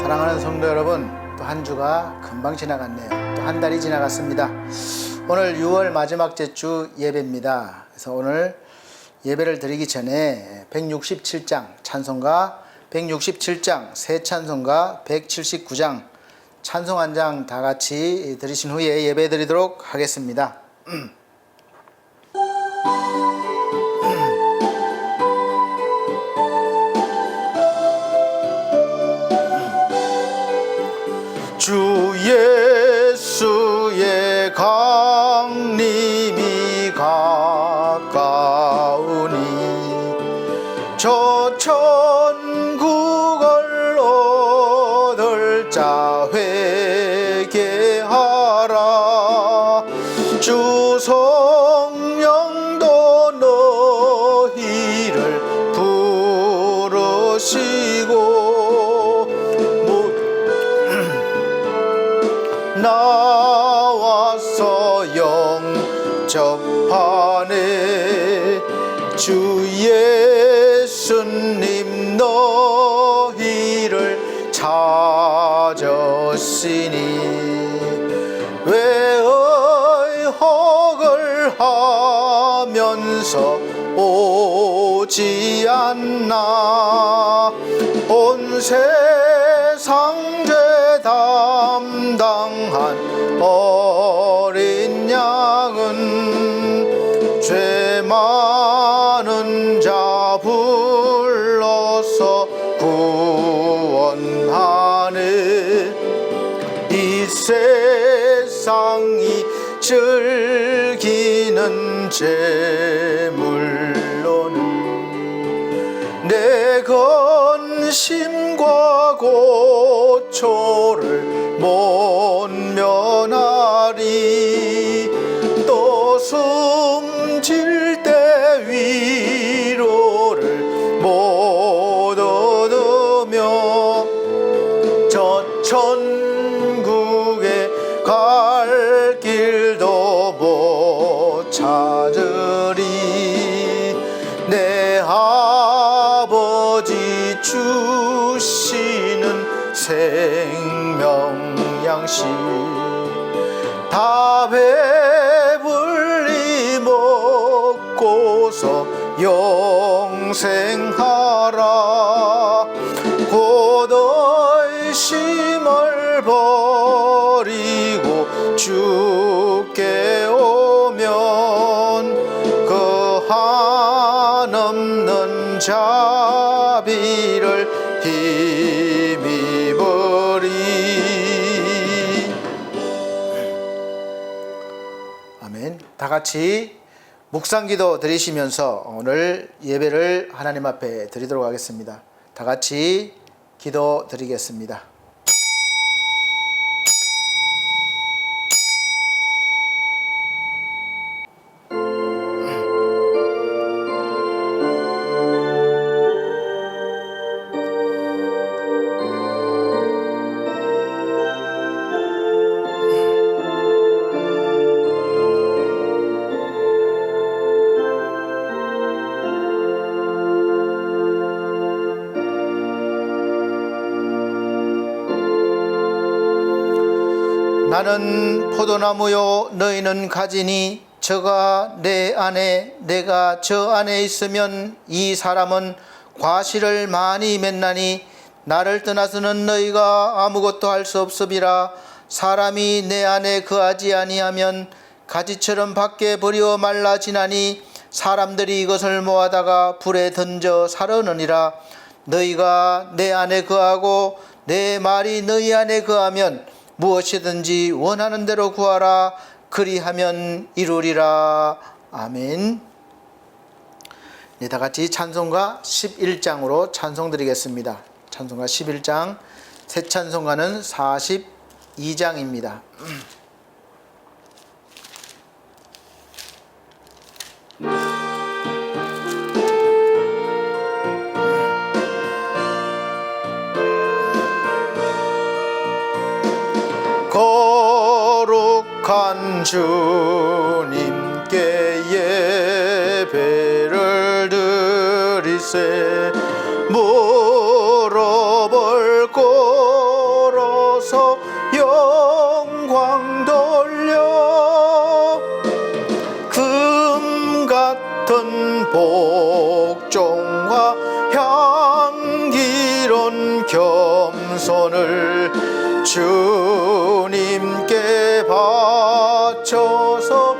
사랑하는 성도 여러분, 또 한 주가 금방 지나갔네요. 또 한 달이 지나갔습니다. 오늘 6월 마지막 주 예배입니다. 그래서 오늘 예배를 드리기 전에 167장 찬송가, 167장 새 찬송가, 179장 찬송 한 장 다 같이 들으신 후에 예배 드리도록 하겠습니다. 주 예수의 강림이 가까우니 저 천국을 얻을 자 회개하라. 주 성령도 너희를 부르시고 나와서 영접하네. 주 예수님 너희를 찾으시니 왜 의혹을 하면서 오지 않나. 온 세상 죄 담당한 어린 양은 죄 많은 자 불러서 구원하네. 이 세상이 즐기는 재물로는 내 근심과 고초를 못 면하리. 또 숨질 때 위로를 못 얻으며 저 천국에 갈 길도 못 찾으리. 내 아버지 주시는 생명 양식 다 배불리 먹고서 영생하라. 곧 의심을 버리고 주께 오면 그 한없는 자비를 힘입으리. 아멘. 다 같이 묵상기도 드리시면서 오늘 예배를 하나님 앞에 드리도록 하겠습니다. 다 같이 기도 드리겠습니다. 나는 포도나무요 너희는 가지니 저가 내 안에 내가 저 안에 있으면 이 사람은 과실을 많이 맺나니 나를 떠나서는 너희가 아무것도 할 수 없음이라. 사람이 내 안에 거하지 아니하면 가지처럼 밖에 버리어 말라지나니 사람들이 이것을 모아다가 불에 던져 사르느니라. 너희가 내 안에 거하고 내 말이 너희 안에 거하면 무엇이든지 원하는 대로 구하라. 그리하면 이루리라. 아멘. 네, 다 같이 찬송가 11장으로 찬송 드리겠습니다. 찬송가 11장, 새 찬송가는 42장입니다. 거룩한 주님께 예배를 드리세. 물어볼 곳 겸손을 주님께 바쳐서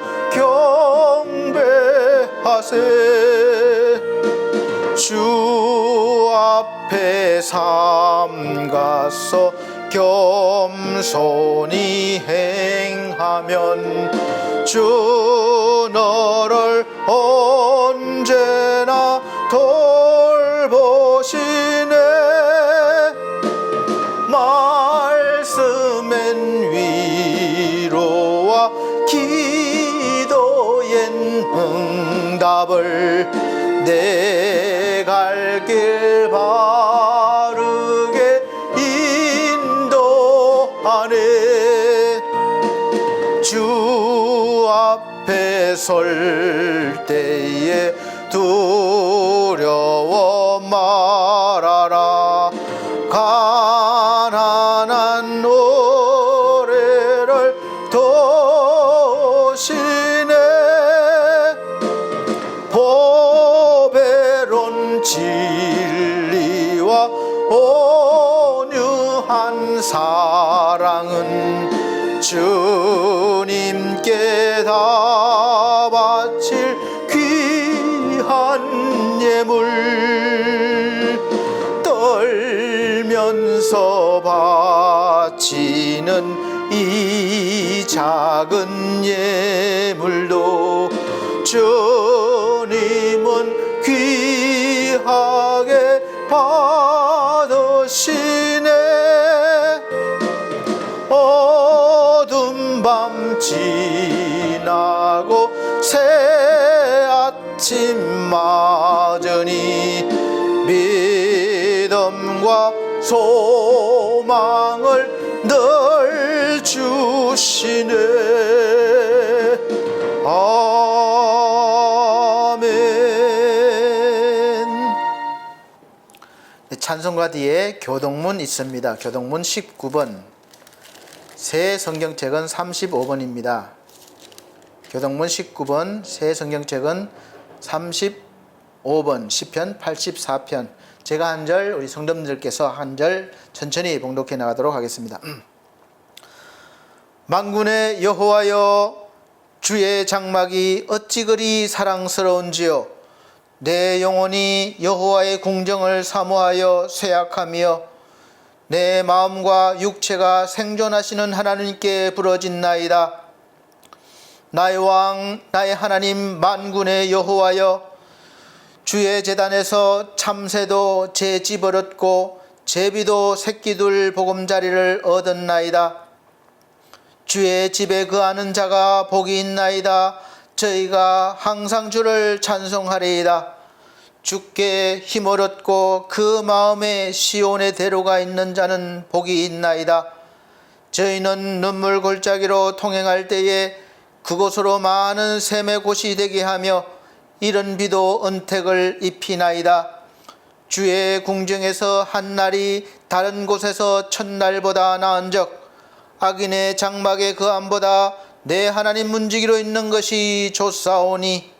경배하세. 주 앞에 삼가서 겸손히 행하면 주 너를 언제나 돌보시네. 말씀엔 위로와 기도엔 응답을 내 갈 길 바르게 인도하네. 주 앞에 설 때에 두려워 말아라. 가난한 노래를 도시네. 보배로운 진리와 온유한 사랑은 주님께 다 바칠 귀한 예물. 떨면서 바치는 이 작은 예물도 주님은 귀하게 받으시네. 어두운 밤 지나고 새 아침 맞으니 믿음과 소망을 늘 주시네. 아멘. 찬송가 뒤에 교동문 있습니다. 교동문 19번, 새 성경책은 35번입니다. 교동문 19번, 새 성경책은 35번, 시편 84편. 제가 한 절, 우리 성도님들께서 한 절 천천히 봉독해 나가도록 하겠습니다. 만군의 여호와여, 주의 장막이 어찌 그리 사랑스러운지요. 내 영혼이 여호와의 궁정을 사모하여 쇠약하며 내 마음과 육체가 생존하시는 하나님께 부러진나이다. 나의 왕, 나의 하나님 만군의 여호와여, 주의 제단에서 참새도 제 집 얻었고 제비도 새끼둘 보금자리를 얻었나이다. 주의 집에 거하는 자가 복이 있나이다. 저희가 항상 주를 찬송하리이다. 주께 힘을 얻고 그 마음에 시온의 대로가 있는 자는 복이 있나이다. 저희는 눈물 골짜기로 통행할 때에 그곳으로 많은 샘의 곳이 되게 하며 이른 비도 은택을 입히나이다. 주의 궁정에서 한 날이 다른 곳에서 첫날보다 나은즉 악인의 장막의 거함보다 내 하나님 문지기로 있는 것이 좋사오니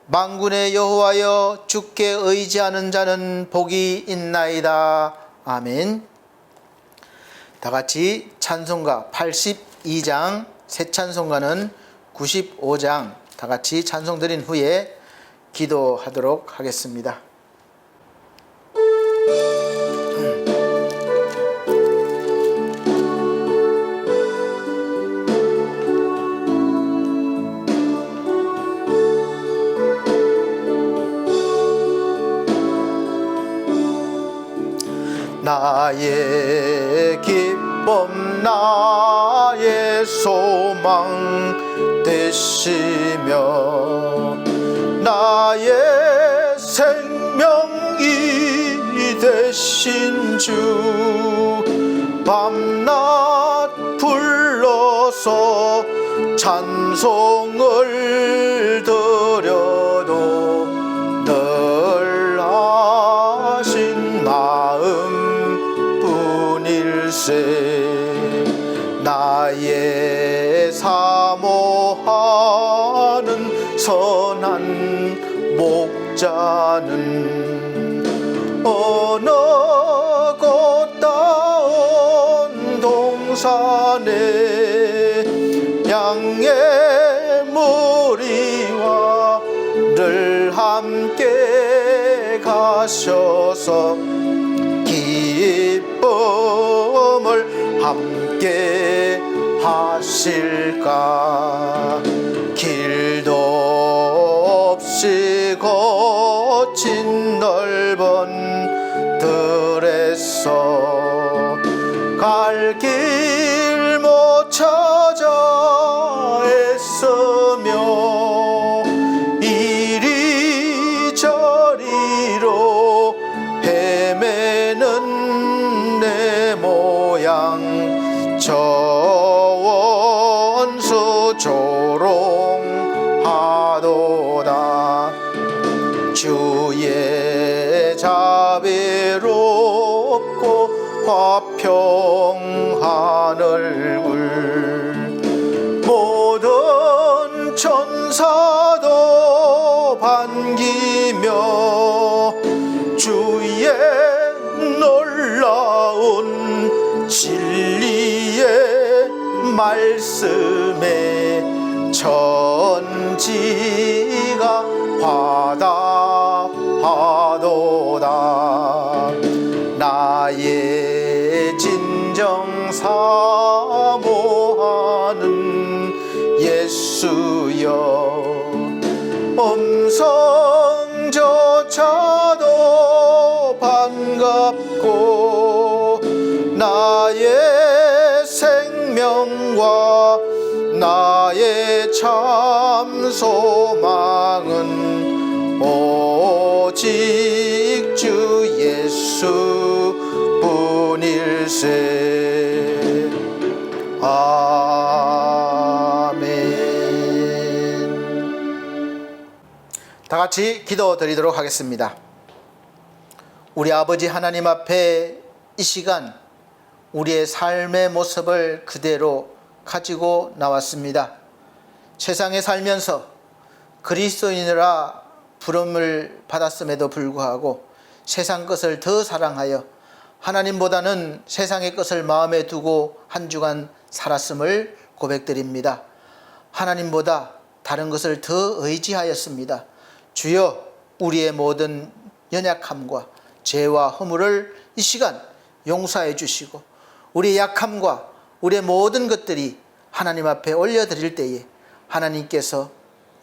만군의 여호와여, 주께 의지하는 자는 복이 있나이다. 아멘. 다 같이 찬송가 82장, 새 찬송가는 95장 다 같이 찬송 드린 후에 기도하도록 하겠습니다. 나의 기쁨 나의 소망 되시며 나의 생명이 되신 주 밤낮 불러서 찬송을 드려도 늘 하신 마음뿐일세. 나의 사모하는 선한 목자는 어느 곳 성산에 양의 무리와 늘 함께 가셔서 기쁨을 함께 하실까. 길도 없이 거친 넓은 들에서 갈 길 못 찾아 애쓰며 이리저리로 헤매는 내 모양 저 원수 조롱하도다. 주의 자비롭고 화평한 얼굴 모든 천사도 반기며 주의 놀라운 진리의 말씀에 천지가 화답하도다. 나의 진정 사모하는 예수여, 음성조차도 반갑고 나의 생명과 나의 참 소망은 오직 주 예수 뿐일세. 아멘. 다 같이 기도 드리도록 하겠습니다. 우리 아버지 하나님 앞에 이 시간 우리의 삶의 모습을 그대로 가지고 나왔습니다. 세상에 살면서 그리스도인이라 부름을 받았음에도 불구하고 세상 것을 더 사랑하여 하나님보다는 세상의 것을 마음에 두고 한 주간 살았음을 고백드립니다. 하나님보다 다른 것을 더 의지하였습니다. 주여, 우리의 모든 연약함과 죄와 허물을 이 시간 용서해 주시고 우리의 약함과 우리의 모든 것들이 하나님 앞에 올려드릴 때에 하나님께서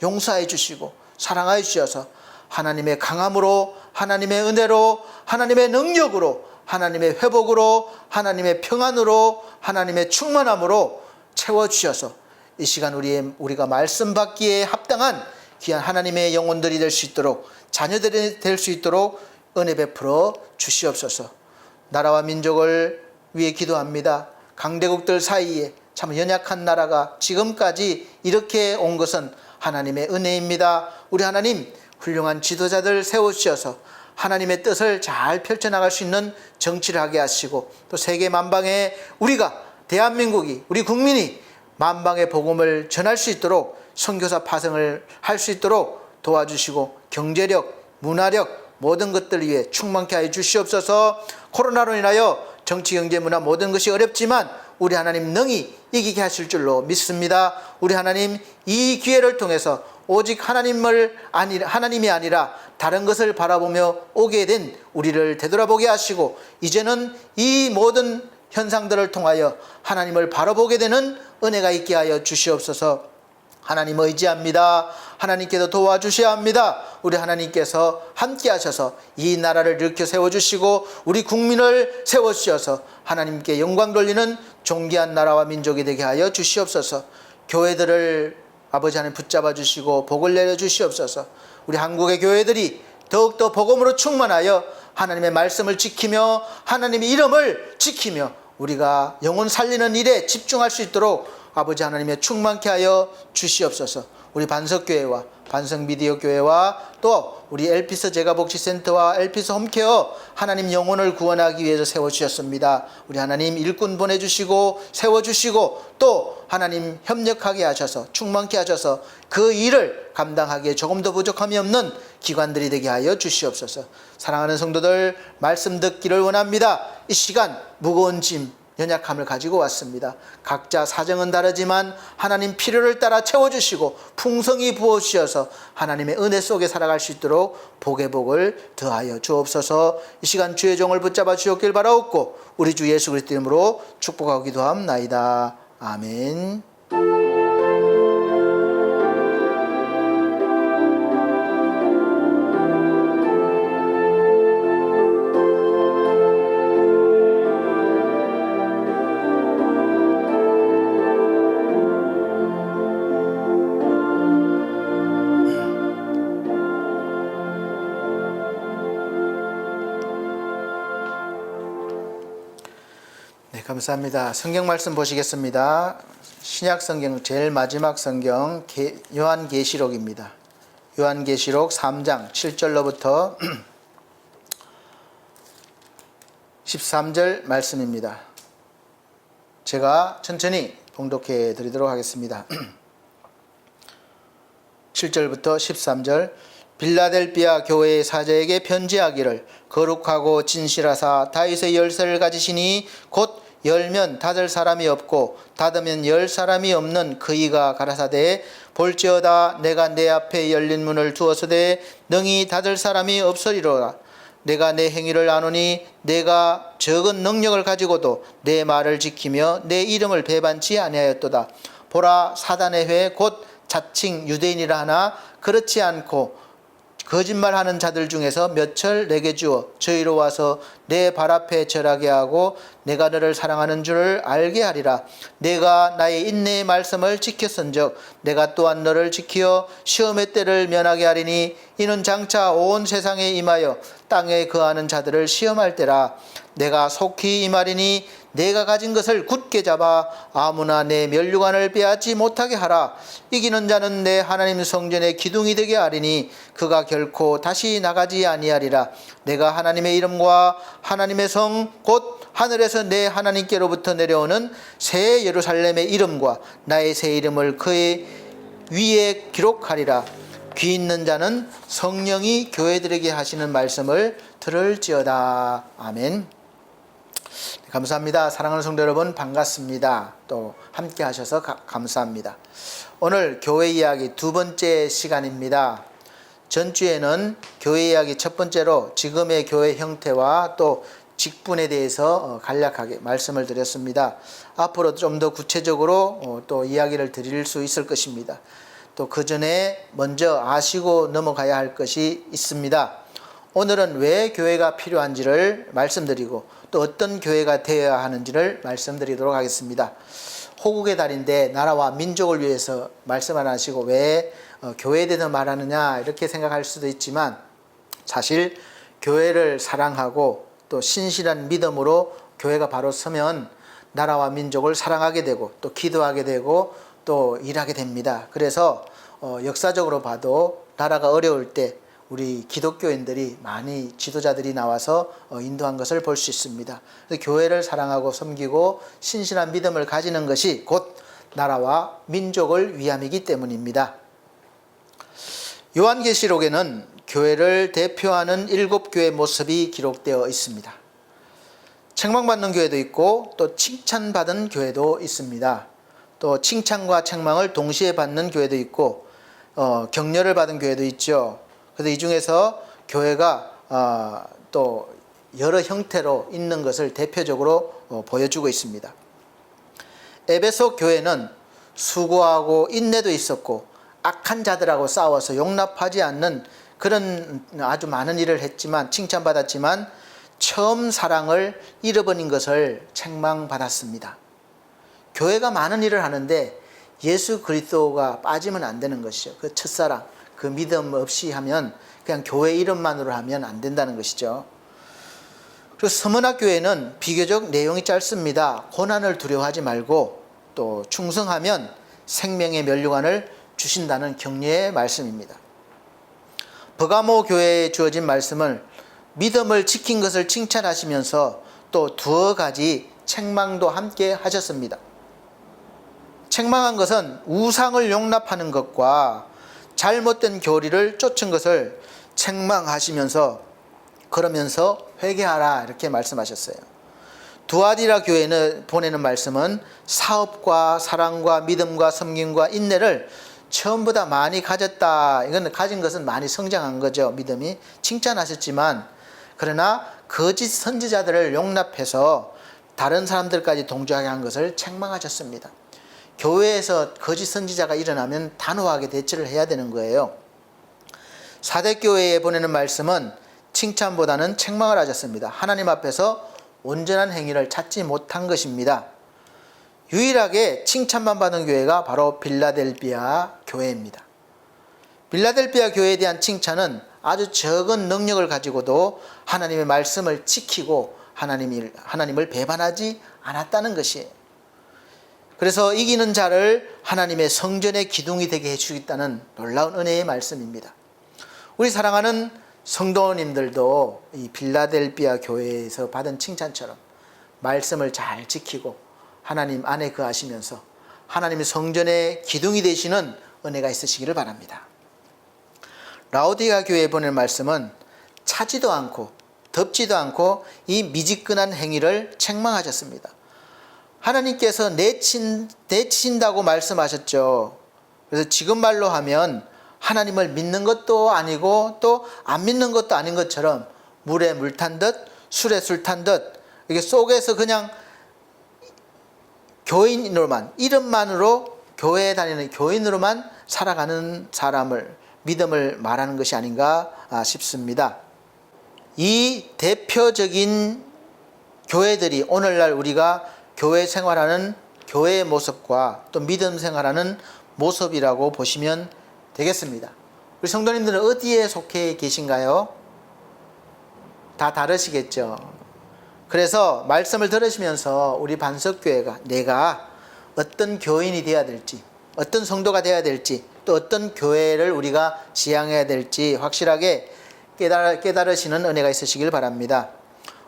용서해 주시고 사랑하여 주셔서 하나님의 강함으로, 하나님의 은혜로, 하나님의 능력으로, 하나님의 회복으로, 하나님의 평안으로, 하나님의 충만함으로 채워주셔서 이 시간 우리가 말씀 받기에 합당한 귀한 하나님의 영혼들이 될 수 있도록, 자녀들이 될 수 있도록 은혜 베풀어 주시옵소서. 나라와 민족을 위해 기도합니다. 강대국들 사이에 참 연약한 나라가 지금까지 이렇게 온 것은 하나님의 은혜입니다. 우리 하나님, 훌륭한 지도자들 세워주셔서 하나님의 뜻을 잘 펼쳐나갈 수 있는 정치를 하게 하시고, 또 세계 만방에 우리가, 대한민국이, 우리 국민이 만방의 복음을 전할 수 있도록, 선교사 파송을 할 수 있도록 도와주시고, 경제력, 문화력 모든 것들을 위해 충만케 하여 주시옵소서. 코로나로 인하여 정치, 경제, 문화 모든 것이 어렵지만 우리 하나님 능히 이기게 하실 줄로 믿습니다. 우리 하나님, 이 기회를 통해서 오직 하나님이 아니라 다른 것을 바라보며 오게 된 우리를 되돌아보게 하시고, 이제는 이 모든 현상들을 통하여 하나님을 바라보게 되는 은혜가 있게 하여 주시옵소서. 하나님 의지합니다. 하나님께서 도와주셔야 합니다. 우리 하나님께서 함께 하셔서 이 나라를 일으켜 세워주시고 우리 국민을 세워주셔서 하나님께 영광 돌리는 존귀한 나라와 민족이 되게 하여 주시옵소서. 교회들을 아버지 하나님 붙잡아 주시고 복을 내려 주시옵소서. 우리 한국의 교회들이 더욱더 복음으로 충만하여 하나님의 말씀을 지키며 하나님의 이름을 지키며 우리가 영혼 살리는 일에 집중할 수 있도록 아버지 하나님의 충만케 하여 주시옵소서. 우리 반석교회와 반석미디어교회와 또 우리 엘피스 제가복지센터와 엘피스 홈케어 하나님 영혼을 구원하기 위해서 세워주셨습니다. 우리 하나님 일꾼 보내주시고 세워주시고 또 하나님 협력하게 하셔서 충만케 하셔서 그 일을 감당하기에 조금도 부족함이 없는 기관들이 되게 하여 주시옵소서. 사랑하는 성도들, 말씀 듣기를 원합니다. 이 시간 무거운 짐, 연약함을 가지고 왔습니다. 각자 사정은 다르지만 하나님 필요를 따라 채워주시고 풍성히 부어주셔서 하나님의 은혜 속에 살아갈 수 있도록 복의 복을 더하여 주옵소서. 이 시간 주의 종을 붙잡아 주옵길 바라옵고 우리 주 예수 그리스도 이름으로 축복하고 기도함나이다. 아멘. 네, 감사합니다. 성경 말씀 보시겠습니다. 신약 성경 제일 마지막 성경 요한계시록입니다. 요한계시록 3장 7절로부터 13절 말씀입니다. 제가 천천히 봉독해 드리도록 하겠습니다. 7절부터 13절. 빌라델비아 교회의 사자에게 편지하기를 거룩하고 진실하사 다윗의 열쇠를 가지시니 곧 열면 닫을 사람이 없고 닫으면 열 사람이 없는 그이가 가라사대 볼지어다 내가 내 앞에 열린 문을 두었으되 능히 닫을 사람이 없으리로라. 내가 내 행위를 아노니 내가 적은 능력을 가지고도 내 말을 지키며 내 이름을 배반치 아니하였도다. 보라, 사단의 회 곧 자칭 유대인이라 하나 그렇지 않고 거짓말하는 자들 중에서 몇철 내게 주어 저희로 와서 내 발 앞에 절하게 하고 내가 너를 사랑하는 줄을 알게 하리라. 내가 나의 인내의 말씀을 지켰은즉 내가 또한 너를 지키어 시험의 때를 면하게 하리니 이는 장차 온 세상에 임하여 땅에 거하는 자들을 시험할 때라. 내가 속히 임하리니 내가 가진 것을 굳게 잡아 아무나 내 면류관을 빼앗지 못하게 하라. 이기는 자는 내 하나님 성전의 기둥이 되게 하리니 그가 결코 다시 나가지 아니하리라. 내가 하나님의 이름과 하나님의 성 곧 하늘에서 내 하나님께로부터 내려오는 새 예루살렘의 이름과 나의 새 이름을 그의 위에 기록하리라. 귀 있는 자는 성령이 교회들에게 하시는 말씀을 들을지어다. 아멘. 감사합니다. 사랑하는 성도 여러분, 반갑습니다. 또 함께 하셔서 감사합니다. 오늘 교회 이야기 두 번째 시간입니다. 전주에는 교회 이야기 첫 번째로 지금의 교회 형태와 또 직분에 대해서 간략하게 말씀을 드렸습니다. 앞으로 좀 더 구체적으로 또 이야기를 드릴 수 있을 것입니다. 또 그 전에 먼저 아시고 넘어가야 할 것이 있습니다. 오늘은 왜 교회가 필요한지를 말씀드리고 또 어떤 교회가 되어야 하는지를 말씀드리도록 하겠습니다. 호국의 달인데 나라와 민족을 위해서 말씀 안 하시고 왜 교회에 대해서 말하느냐 이렇게 생각할 수도 있지만 사실 교회를 사랑하고 또 신실한 믿음으로 교회가 바로 서면 나라와 민족을 사랑하게 되고 또 기도하게 되고 또 일하게 됩니다. 그래서 역사적으로 봐도 나라가 어려울 때 우리 기독교인들이 많이 지도자들이 나와서 인도한 것을 볼 수 있습니다. 교회를 사랑하고 섬기고 신실한 믿음을 가지는 것이 곧 나라와 민족을 위함이기 때문입니다. 요한계시록에는 교회를 대표하는 7교회 모습이 기록되어 있습니다. 책망받는 교회도 있고 또 칭찬받은 교회도 있습니다. 또 칭찬과 책망을 동시에 받는 교회도 있고 격려를 받은 교회도 있죠. 그래서 이 중에서 교회가 또 여러 형태로 있는 것을 대표적으로 보여주고 있습니다. 에베소 교회는 수고하고 인내도 있었고 악한 자들하고 싸워서 용납하지 않는 그런 아주 많은 일을 했지만 칭찬받았지만 처음 사랑을 잃어버린 것을 책망받았습니다. 교회가 많은 일을 하는데 예수 그리스도가 빠지면 안 되는 것이죠. 그 첫사랑, 그 믿음 없이 하면 그냥 교회 이름만으로 하면 안 된다는 것이죠. 그리고 서문학교회는 비교적 내용이 짧습니다. 고난을 두려워하지 말고 또 충성하면 생명의 면류관을 주신다는 격려의 말씀입니다. 버가모 교회에 주어진 말씀을 믿음을 지킨 것을 칭찬하시면서 또 두어 가지 책망도 함께 하셨습니다. 책망한 것은 우상을 용납하는 것과 잘못된 교리를 쫓은 것을 책망하시면서 그러면서 회개하라 이렇게 말씀하셨어요. 두아디라 교회는 보내는 말씀은 사업과 사랑과 믿음과 섬김과 인내를 처음보다 많이 가졌다. 이건 가진 것은 많이 성장한 거죠. 믿음이 칭찬하셨지만, 그러나 거짓 선지자들을 용납해서 다른 사람들까지 동조하게 한 것을 책망하셨습니다. 교회에서 거짓 선지자가 일어나면 단호하게 대처를 해야 되는 거예요. 사대교회에 보내는 말씀은 칭찬보다는 책망을 하셨습니다. 하나님 앞에서 온전한 행위를 찾지 못한 것입니다. 유일하게 칭찬만 받은 교회가 바로 빌라델비아 교회입니다. 빌라델비아 교회에 대한 칭찬은 아주 적은 능력을 가지고도 하나님의 말씀을 지키고 하나님을 배반하지 않았다는 것이에요. 그래서 이기는 자를 하나님의 성전의 기둥이 되게 해주겠다는 놀라운 은혜의 말씀입니다. 우리 사랑하는 성도님들도 이 빌라델비아 교회에서 받은 칭찬처럼 말씀을 잘 지키고 하나님 안에 거하시면서 하나님의 성전의 기둥이 되시는 은혜가 있으시기를 바랍니다. 라오디게아 교회에 보낸 말씀은 차지도 않고 덥지도 않고 이 미지근한 행위를 책망하셨습니다. 하나님께서 내친다고 말씀하셨죠. 그래서 지금 말로 하면 하나님을 믿는 것도 아니고 또 안 믿는 것도 아닌 것처럼 물에 물 탄 듯 술에 술 탄 듯 이게 속에서 그냥 교인으로만, 이름만으로 교회에 다니는 교인으로만 살아가는 사람을, 믿음을 말하는 것이 아닌가 싶습니다. 이 대표적인 교회들이 오늘날 우리가 교회 생활하는 교회의 모습과 또 믿음 생활하는 모습이라고 보시면 되겠습니다. 우리 성도님들은 어디에 속해 계신가요? 다 다르시겠죠. 그래서 말씀을 들으시면서 우리 반석교회가 내가 어떤 교인이 되어야 될지, 어떤 성도가 되어야 될지, 또 어떤 교회를 우리가 지향해야 될지 확실하게 깨달으시는 은혜가 있으시길 바랍니다.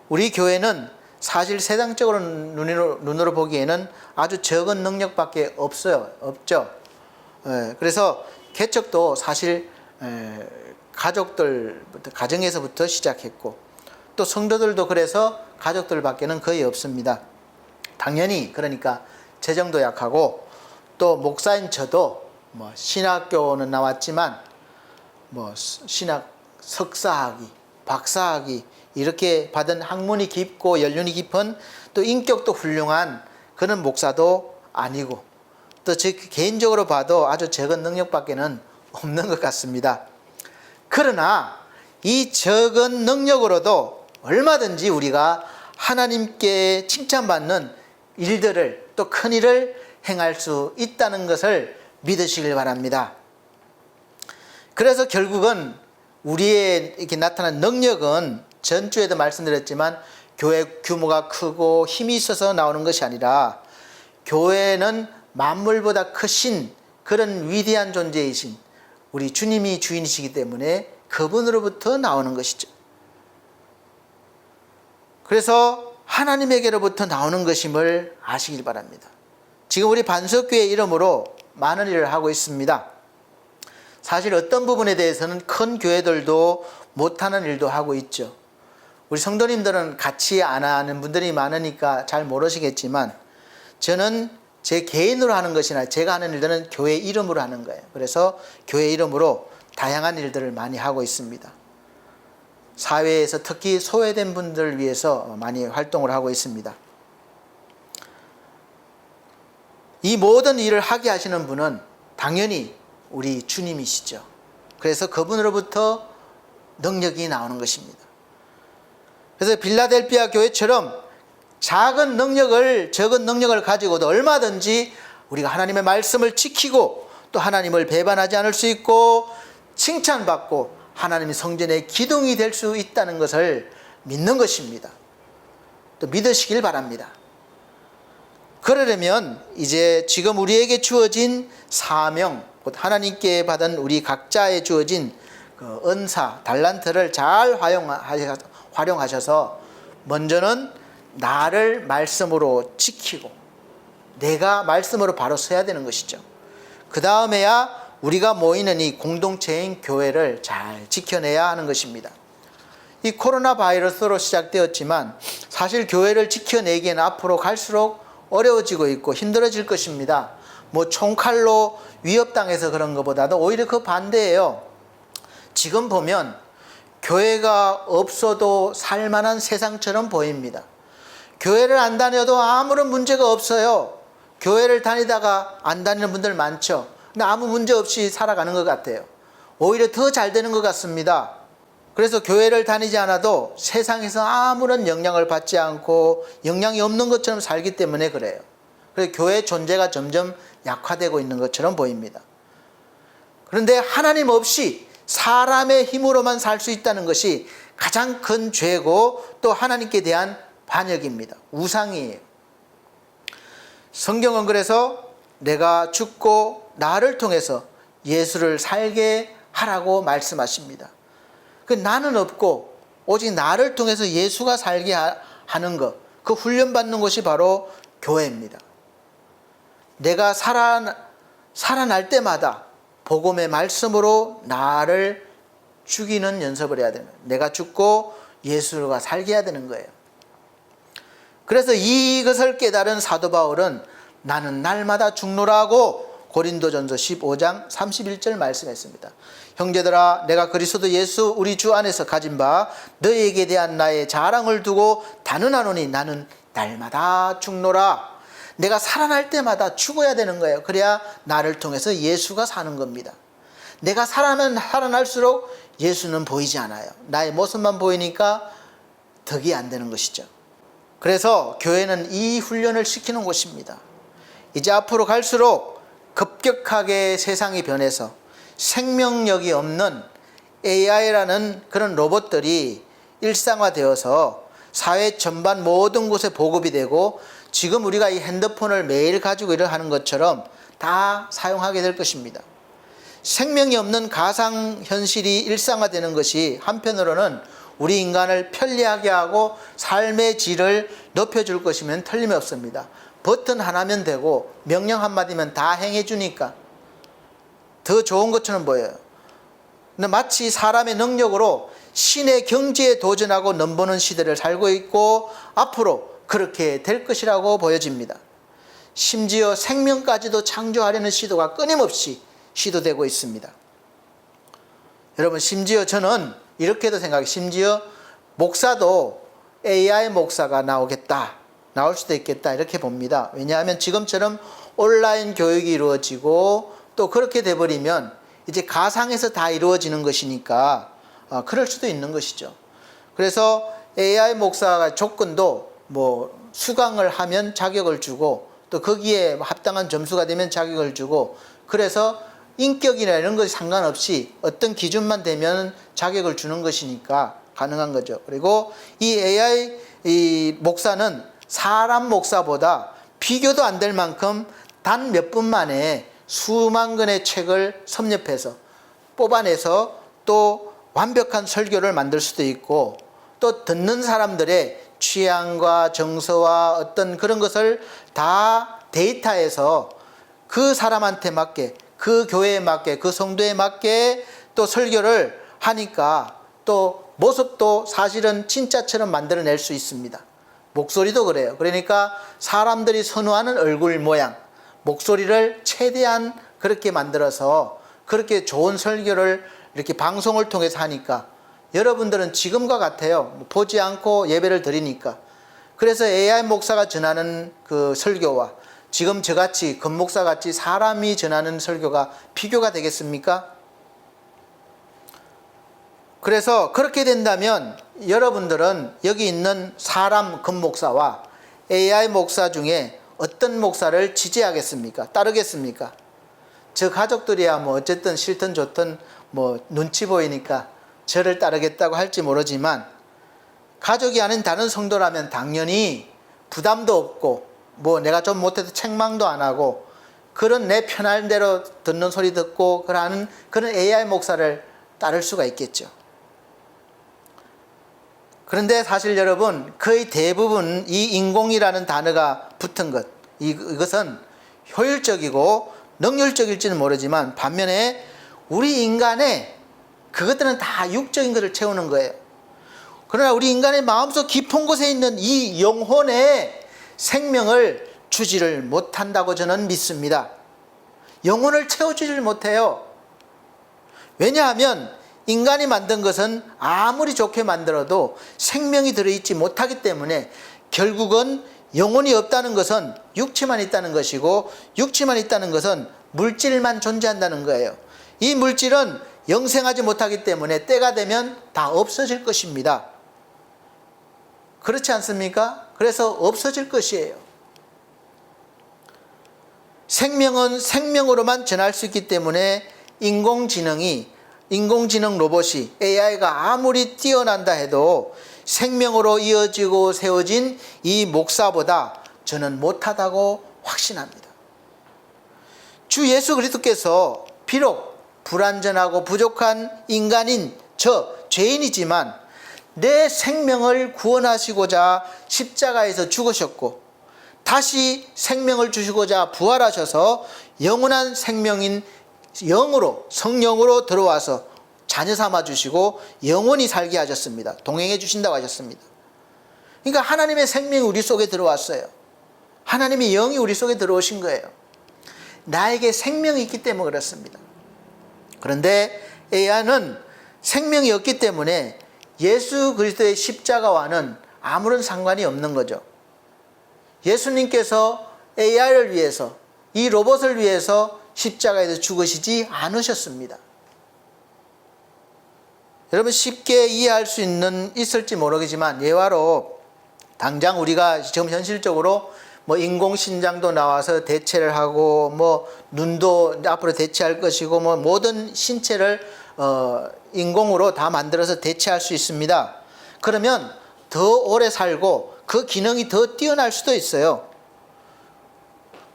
우리 교회는 사실 세상적으로 눈으로 보기에는 아주 적은 능력밖에 없죠. 그래서 개척도 사실 가정에서부터 시작했고 또 성도들도 그래서 가족들밖에는 거의 없습니다. 당연히 그러니까 재정도 약하고 또 목사인 저도 신학교는 나왔지만 신학 석사학위, 박사학위 이렇게 받은 학문이 깊고 연륜이 깊은 또 인격도 훌륭한 그런 목사도 아니고 또 제 개인적으로 봐도 아주 적은 능력밖에는 없는 것 같습니다. 그러나 이 적은 능력으로도 얼마든지 우리가 하나님께 칭찬받는 일들을 또 큰 일을 행할 수 있다는 것을 믿으시길 바랍니다. 그래서 결국은 우리의 이렇게 나타난 능력은 전주에도 말씀드렸지만 교회 규모가 크고 힘이 있어서 나오는 것이 아니라 교회는 만물보다 크신 그런 위대한 존재이신 우리 주님이 주인이시기 때문에 그분으로부터 나오는 것이죠. 그래서 하나님에게로부터 나오는 것임을 아시길 바랍니다. 지금 우리 반석교회 이름으로 많은 일을 하고 있습니다. 사실 어떤 부분에 대해서는 큰 교회들도 못하는 일도 하고 있죠. 우리 성도님들은 같이 안 하는 분들이 많으니까 잘 모르시겠지만 저는 제 개인으로 하는 것이나 제가 하는 일들은 교회 이름으로 하는 거예요. 그래서 교회 이름으로 다양한 일들을 많이 하고 있습니다. 사회에서 특히 소외된 분들을 위해서 많이 활동을 하고 있습니다. 이 모든 일을 하게 하시는 분은 당연히 우리 주님이시죠. 그래서 그분으로부터 능력이 나오는 것입니다. 그래서 빌라델비아 교회처럼 적은 능력을 가지고도 얼마든지 우리가 하나님의 말씀을 지키고 또 하나님을 배반하지 않을 수 있고 칭찬받고 하나님의 성전의 기둥이 될 수 있다는 것을 믿는 것입니다. 또 믿으시길 바랍니다. 그러려면 이제 지금 우리에게 주어진 사명, 곧 하나님께 받은 우리 각자에 주어진 그 은사, 달란트를 잘 활용하셔서 먼저는 나를 말씀으로 지키고 내가 말씀으로 바로 서야 되는 것이죠. 그 다음에야 우리가 모이는 이 공동체인 교회를 잘 지켜내야 하는 것입니다. 이 코로나 바이러스로 시작되었지만 사실 교회를 지켜내기에는 앞으로 갈수록 어려워지고 있고 힘들어질 것입니다. 뭐 총칼로 위협당해서 그런 것보다도 오히려 그 반대예요. 지금 보면 교회가 없어도 살만한 세상처럼 보입니다. 교회를 안 다녀도 아무런 문제가 없어요. 교회를 다니다가 안 다니는 분들 많죠. 근데 아무 문제 없이 살아가는 것 같아요. 오히려 더 잘 되는 것 같습니다. 그래서 교회를 다니지 않아도 세상에서 아무런 영향을 받지 않고 영향이 없는 것처럼 살기 때문에 그래요. 그래서 교회의 존재가 점점 약화되고 있는 것처럼 보입니다. 그런데 하나님 없이 사람의 힘으로만 살 수 있다는 것이 가장 큰 죄고 또 하나님께 대한 반역입니다. 우상이에요. 성경은 그래서 내가 죽고 나를 통해서 예수를 살게 하라고 말씀하십니다. 그 나는 없고 오직 나를 통해서 예수가 살게 하는 것, 그 훈련받는 것이 바로 교회입니다. 내가 살아날 때마다 복음의 말씀으로 나를 죽이는 연습을 해야 되는 거예요. 내가 죽고 예수가 살게 해야 되는 거예요. 그래서 이것을 깨달은 사도 바울은 나는 날마다 죽노라고 고린도전서 15장 31절 말씀했습니다. 형제들아 내가 그리스도 예수 우리 주 안에서 가진 바 너희에게 대한 나의 자랑을 두고 단언하노니 나는 날마다 죽노라. 내가 살아날 때마다 죽어야 되는 거예요. 그래야 나를 통해서 예수가 사는 겁니다. 내가 살아날수록 예수는 보이지 않아요. 나의 모습만 보이니까 덕이 안 되는 것이죠. 그래서 교회는 이 훈련을 시키는 곳입니다. 이제 앞으로 갈수록 급격하게 세상이 변해서 생명력이 없는 AI라는 그런 로봇들이 일상화되어서 사회 전반 모든 곳에 보급이 되고 지금 우리가 이 핸드폰을 매일 가지고 일을 하는 것처럼 다 사용하게 될 것입니다. 생명이 없는 가상현실이 일상화되는 것이 한편으로는 우리 인간을 편리하게 하고 삶의 질을 높여줄 것이면 틀림없습니다. 버튼 하나면 되고 명령 한마디면 다 행해주니까 더 좋은 것처럼 보여요. 근데 마치 사람의 능력으로 신의 경지에 도전하고 넘보는 시대를 살고 있고 앞으로 그렇게 될 것이라고 보여집니다. 심지어 생명까지도 창조하려는 시도가 끊임없이 시도되고 있습니다. 여러분 심지어 저는 이렇게도 생각해요. 심지어 목사도 AI 목사가 나올 수도 있겠다 이렇게 봅니다. 왜냐하면 지금처럼 온라인 교육이 이루어지고 또 그렇게 돼버리면 이제 가상에서 다 이루어지는 것이니까 그럴 수도 있는 것이죠. 그래서 AI 목사가 조건도 뭐 수강을 하면 자격을 주고 또 거기에 합당한 점수가 되면 자격을 주고 그래서 인격이나 이런 것이 상관없이 어떤 기준만 되면 자격을 주는 것이니까 가능한 거죠. 그리고 이 AI 이 목사는 사람 목사보다 비교도 안 될 만큼 단 몇 분 만에 수만 권의 책을 섭렵해서 뽑아내서 또 완벽한 설교를 만들 수도 있고 또 듣는 사람들의 취향과 정서와 어떤 그런 것을 다 데이터에서 그 사람한테 맞게 그 교회에 맞게 그 성도에 맞게 또 설교를 하니까 또 모습도 사실은 진짜처럼 만들어낼 수 있습니다. 목소리도 그래요. 그러니까 사람들이 선호하는 얼굴 모양, 목소리를 최대한 그렇게 만들어서 그렇게 좋은 설교를 이렇게 방송을 통해서 하니까 여러분들은 지금과 같아요. 보지 않고 예배를 드리니까. 그래서 AI 목사가 전하는 그 설교와 지금 저같이 금목사같이 사람이 전하는 설교가 비교가 되겠습니까? 그래서 그렇게 된다면 여러분들은 여기 있는 사람 금목사와 AI 목사 중에 어떤 목사를 지지하겠습니까? 따르겠습니까? 저 가족들이야 뭐 어쨌든 싫든 좋든 뭐 눈치 보이니까 저를 따르겠다고 할지 모르지만 가족이 아닌 다른 성도라면 당연히 부담도 없고 뭐 내가 좀 못해도 책망도 안 하고 그런 내 편한 대로 듣는 소리 듣고 그러는 그런 AI 목사를 따를 수가 있겠죠. 그런데 사실 여러분 거의 대부분 이 인공이라는 단어가 붙은 것 이것은 효율적이고 능률적일지는 모르지만 반면에 우리 인간의 그것들은 다 육적인 것을 채우는 거예요. 그러나 우리 인간의 마음속 깊은 곳에 있는 이 영혼의 생명을 주지를 못한다고 저는 믿습니다. 영혼을 채워주지를 못해요. 왜냐하면 인간이 만든 것은 아무리 좋게 만들어도 생명이 들어있지 못하기 때문에 결국은 영혼이 없다는 것은 육체만 있다는 것이고, 육체만 있다는 것은 물질만 존재한다는 거예요. 이 물질은 영생하지 못하기 때문에 때가 되면 다 없어질 것입니다. 그렇지 않습니까? 그래서 없어질 것이에요. 생명은 생명으로만 전할 수 있기 때문에 인공지능 로봇이 AI가 아무리 뛰어난다 해도 생명으로 이어지고 세워진 이 목사보다 저는 못하다고 확신합니다. 주 예수 그리스도께서 비록 불완전하고 부족한 인간인 저 죄인이지만 내 생명을 구원하시고자 십자가에서 죽으셨고 다시 생명을 주시고자 부활하셔서 영원한 생명인 영으로, 성령으로 들어와서 자녀 삼아 주시고 영원히 살게 하셨습니다. 동행해 주신다고 하셨습니다. 그러니까 하나님의 생명이 우리 속에 들어왔어요. 하나님의 영이 우리 속에 들어오신 거예요. 나에게 생명이 있기 때문에 그렇습니다. 그런데 AI는 생명이 없기 때문에 예수 그리스도의 십자가와는 아무런 상관이 없는 거죠. 예수님께서 AI를 위해서, 이 로봇을 위해서 십자가에서 죽으시지 않으셨습니다. 여러분 쉽게 이해할 수 있을지 모르겠지만 예화로 당장 우리가 지금 현실적으로 뭐 인공신장도 나와서 대체를 하고 뭐 눈도 앞으로 대체할 것이고 뭐 모든 신체를 인공으로 다 만들어서 대체할 수 있습니다. 그러면 더 오래 살고 그 기능이 더 뛰어날 수도 있어요.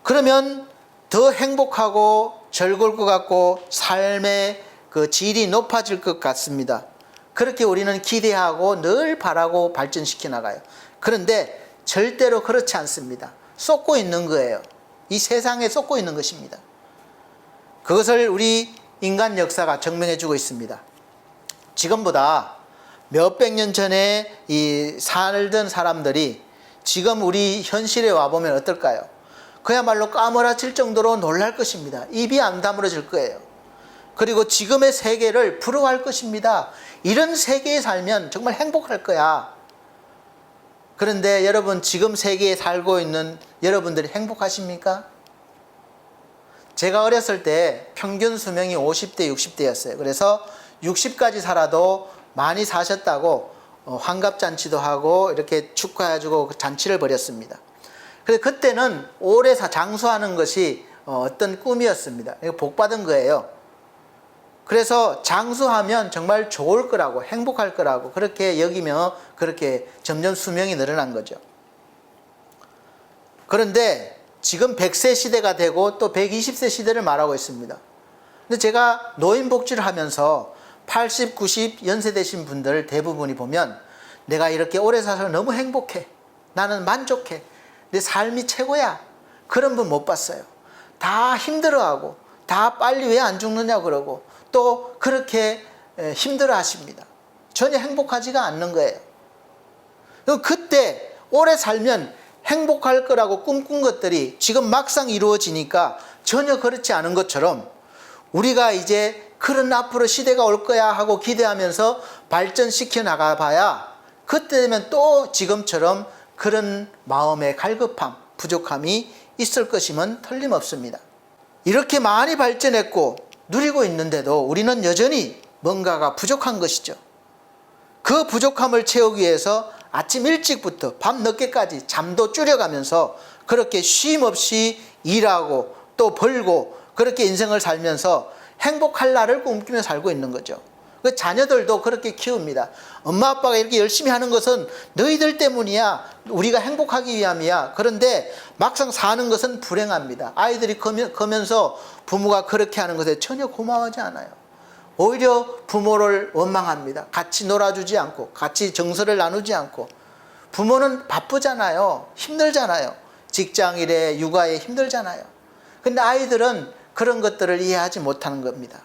그러면 더 행복하고 즐거울 것 같고 삶의 그 질이 높아질 것 같습니다. 그렇게 우리는 기대하고 늘 바라고 발전시켜 나가요. 그런데 절대로 그렇지 않습니다. 쏟고 있는 거예요. 이 세상에 쏟고 있는 것입니다. 그것을 우리 인간 역사가 증명해 주고 있습니다. 지금보다 몇백 년 전에 이 살던 사람들이 지금 우리 현실에 와보면 어떨까요? 그야말로 까무라칠 정도로 놀랄 것입니다. 입이 안 다물어질 거예요. 그리고 지금의 세계를 부러워할 것입니다. 이런 세계에 살면 정말 행복할 거야. 그런데 여러분 지금 세계에 살고 있는 여러분들이 행복하십니까? 제가 어렸을 때 평균 수명이 50대, 60대였어요. 그래서 60까지 살아도 많이 사셨다고 환갑잔치도 하고 이렇게 축하해주고 잔치를 벌였습니다. 그래서 그때는 오래 장수하는 것이 어떤 꿈이었습니다. 복 받은 거예요. 그래서 장수하면 정말 좋을 거라고, 행복할 거라고 그렇게 여기며 그렇게 점점 수명이 늘어난 거죠. 그런데 지금 100세 시대가 되고 또 120세 시대를 말하고 있습니다. 근데 제가 노인복지를 하면서 80, 90 연세 되신 분들 대부분이 보면 내가 이렇게 오래 살아서 너무 행복해. 나는 만족해. 내 삶이 최고야. 그런 분 못 봤어요. 다 힘들어하고 다 빨리 왜 안 죽느냐고 그러고 또 그렇게 힘들어 하십니다. 전혀 행복하지가 않는 거예요. 그때 오래 살면 행복할 거라고 꿈꾼 것들이 지금 막상 이루어지니까 전혀 그렇지 않은 것처럼 우리가 이제 그런 앞으로 시대가 올 거야 하고 기대하면서 발전시켜 나가봐야 그때 되면 또 지금처럼 그런 마음의 갈급함, 부족함이 있을 것임은 틀림없습니다. 이렇게 많이 발전했고 누리고 있는데도 우리는 여전히 뭔가가 부족한 것이죠. 그 부족함을 채우기 위해서 아침 일찍부터 밤 늦게까지 잠도 줄여가면서 그렇게 쉼 없이 일하고 또 벌고 그렇게 인생을 살면서 행복할 날을 꿈꾸며 살고 있는 거죠. 그 자녀들도 그렇게 키웁니다. 엄마 아빠가 이렇게 열심히 하는 것은 너희들 때문이야. 우리가 행복하기 위함이야. 그런데 막상 사는 것은 불행합니다. 아이들이 크면서 부모가 그렇게 하는 것에 전혀 고마워하지 않아요. 오히려 부모를 원망합니다. 같이 놀아주지 않고 같이 정서를 나누지 않고. 부모는 바쁘잖아요. 힘들잖아요. 직장일에 육아에 힘들잖아요. 근데 아이들은 그런 것들을 이해하지 못하는 겁니다.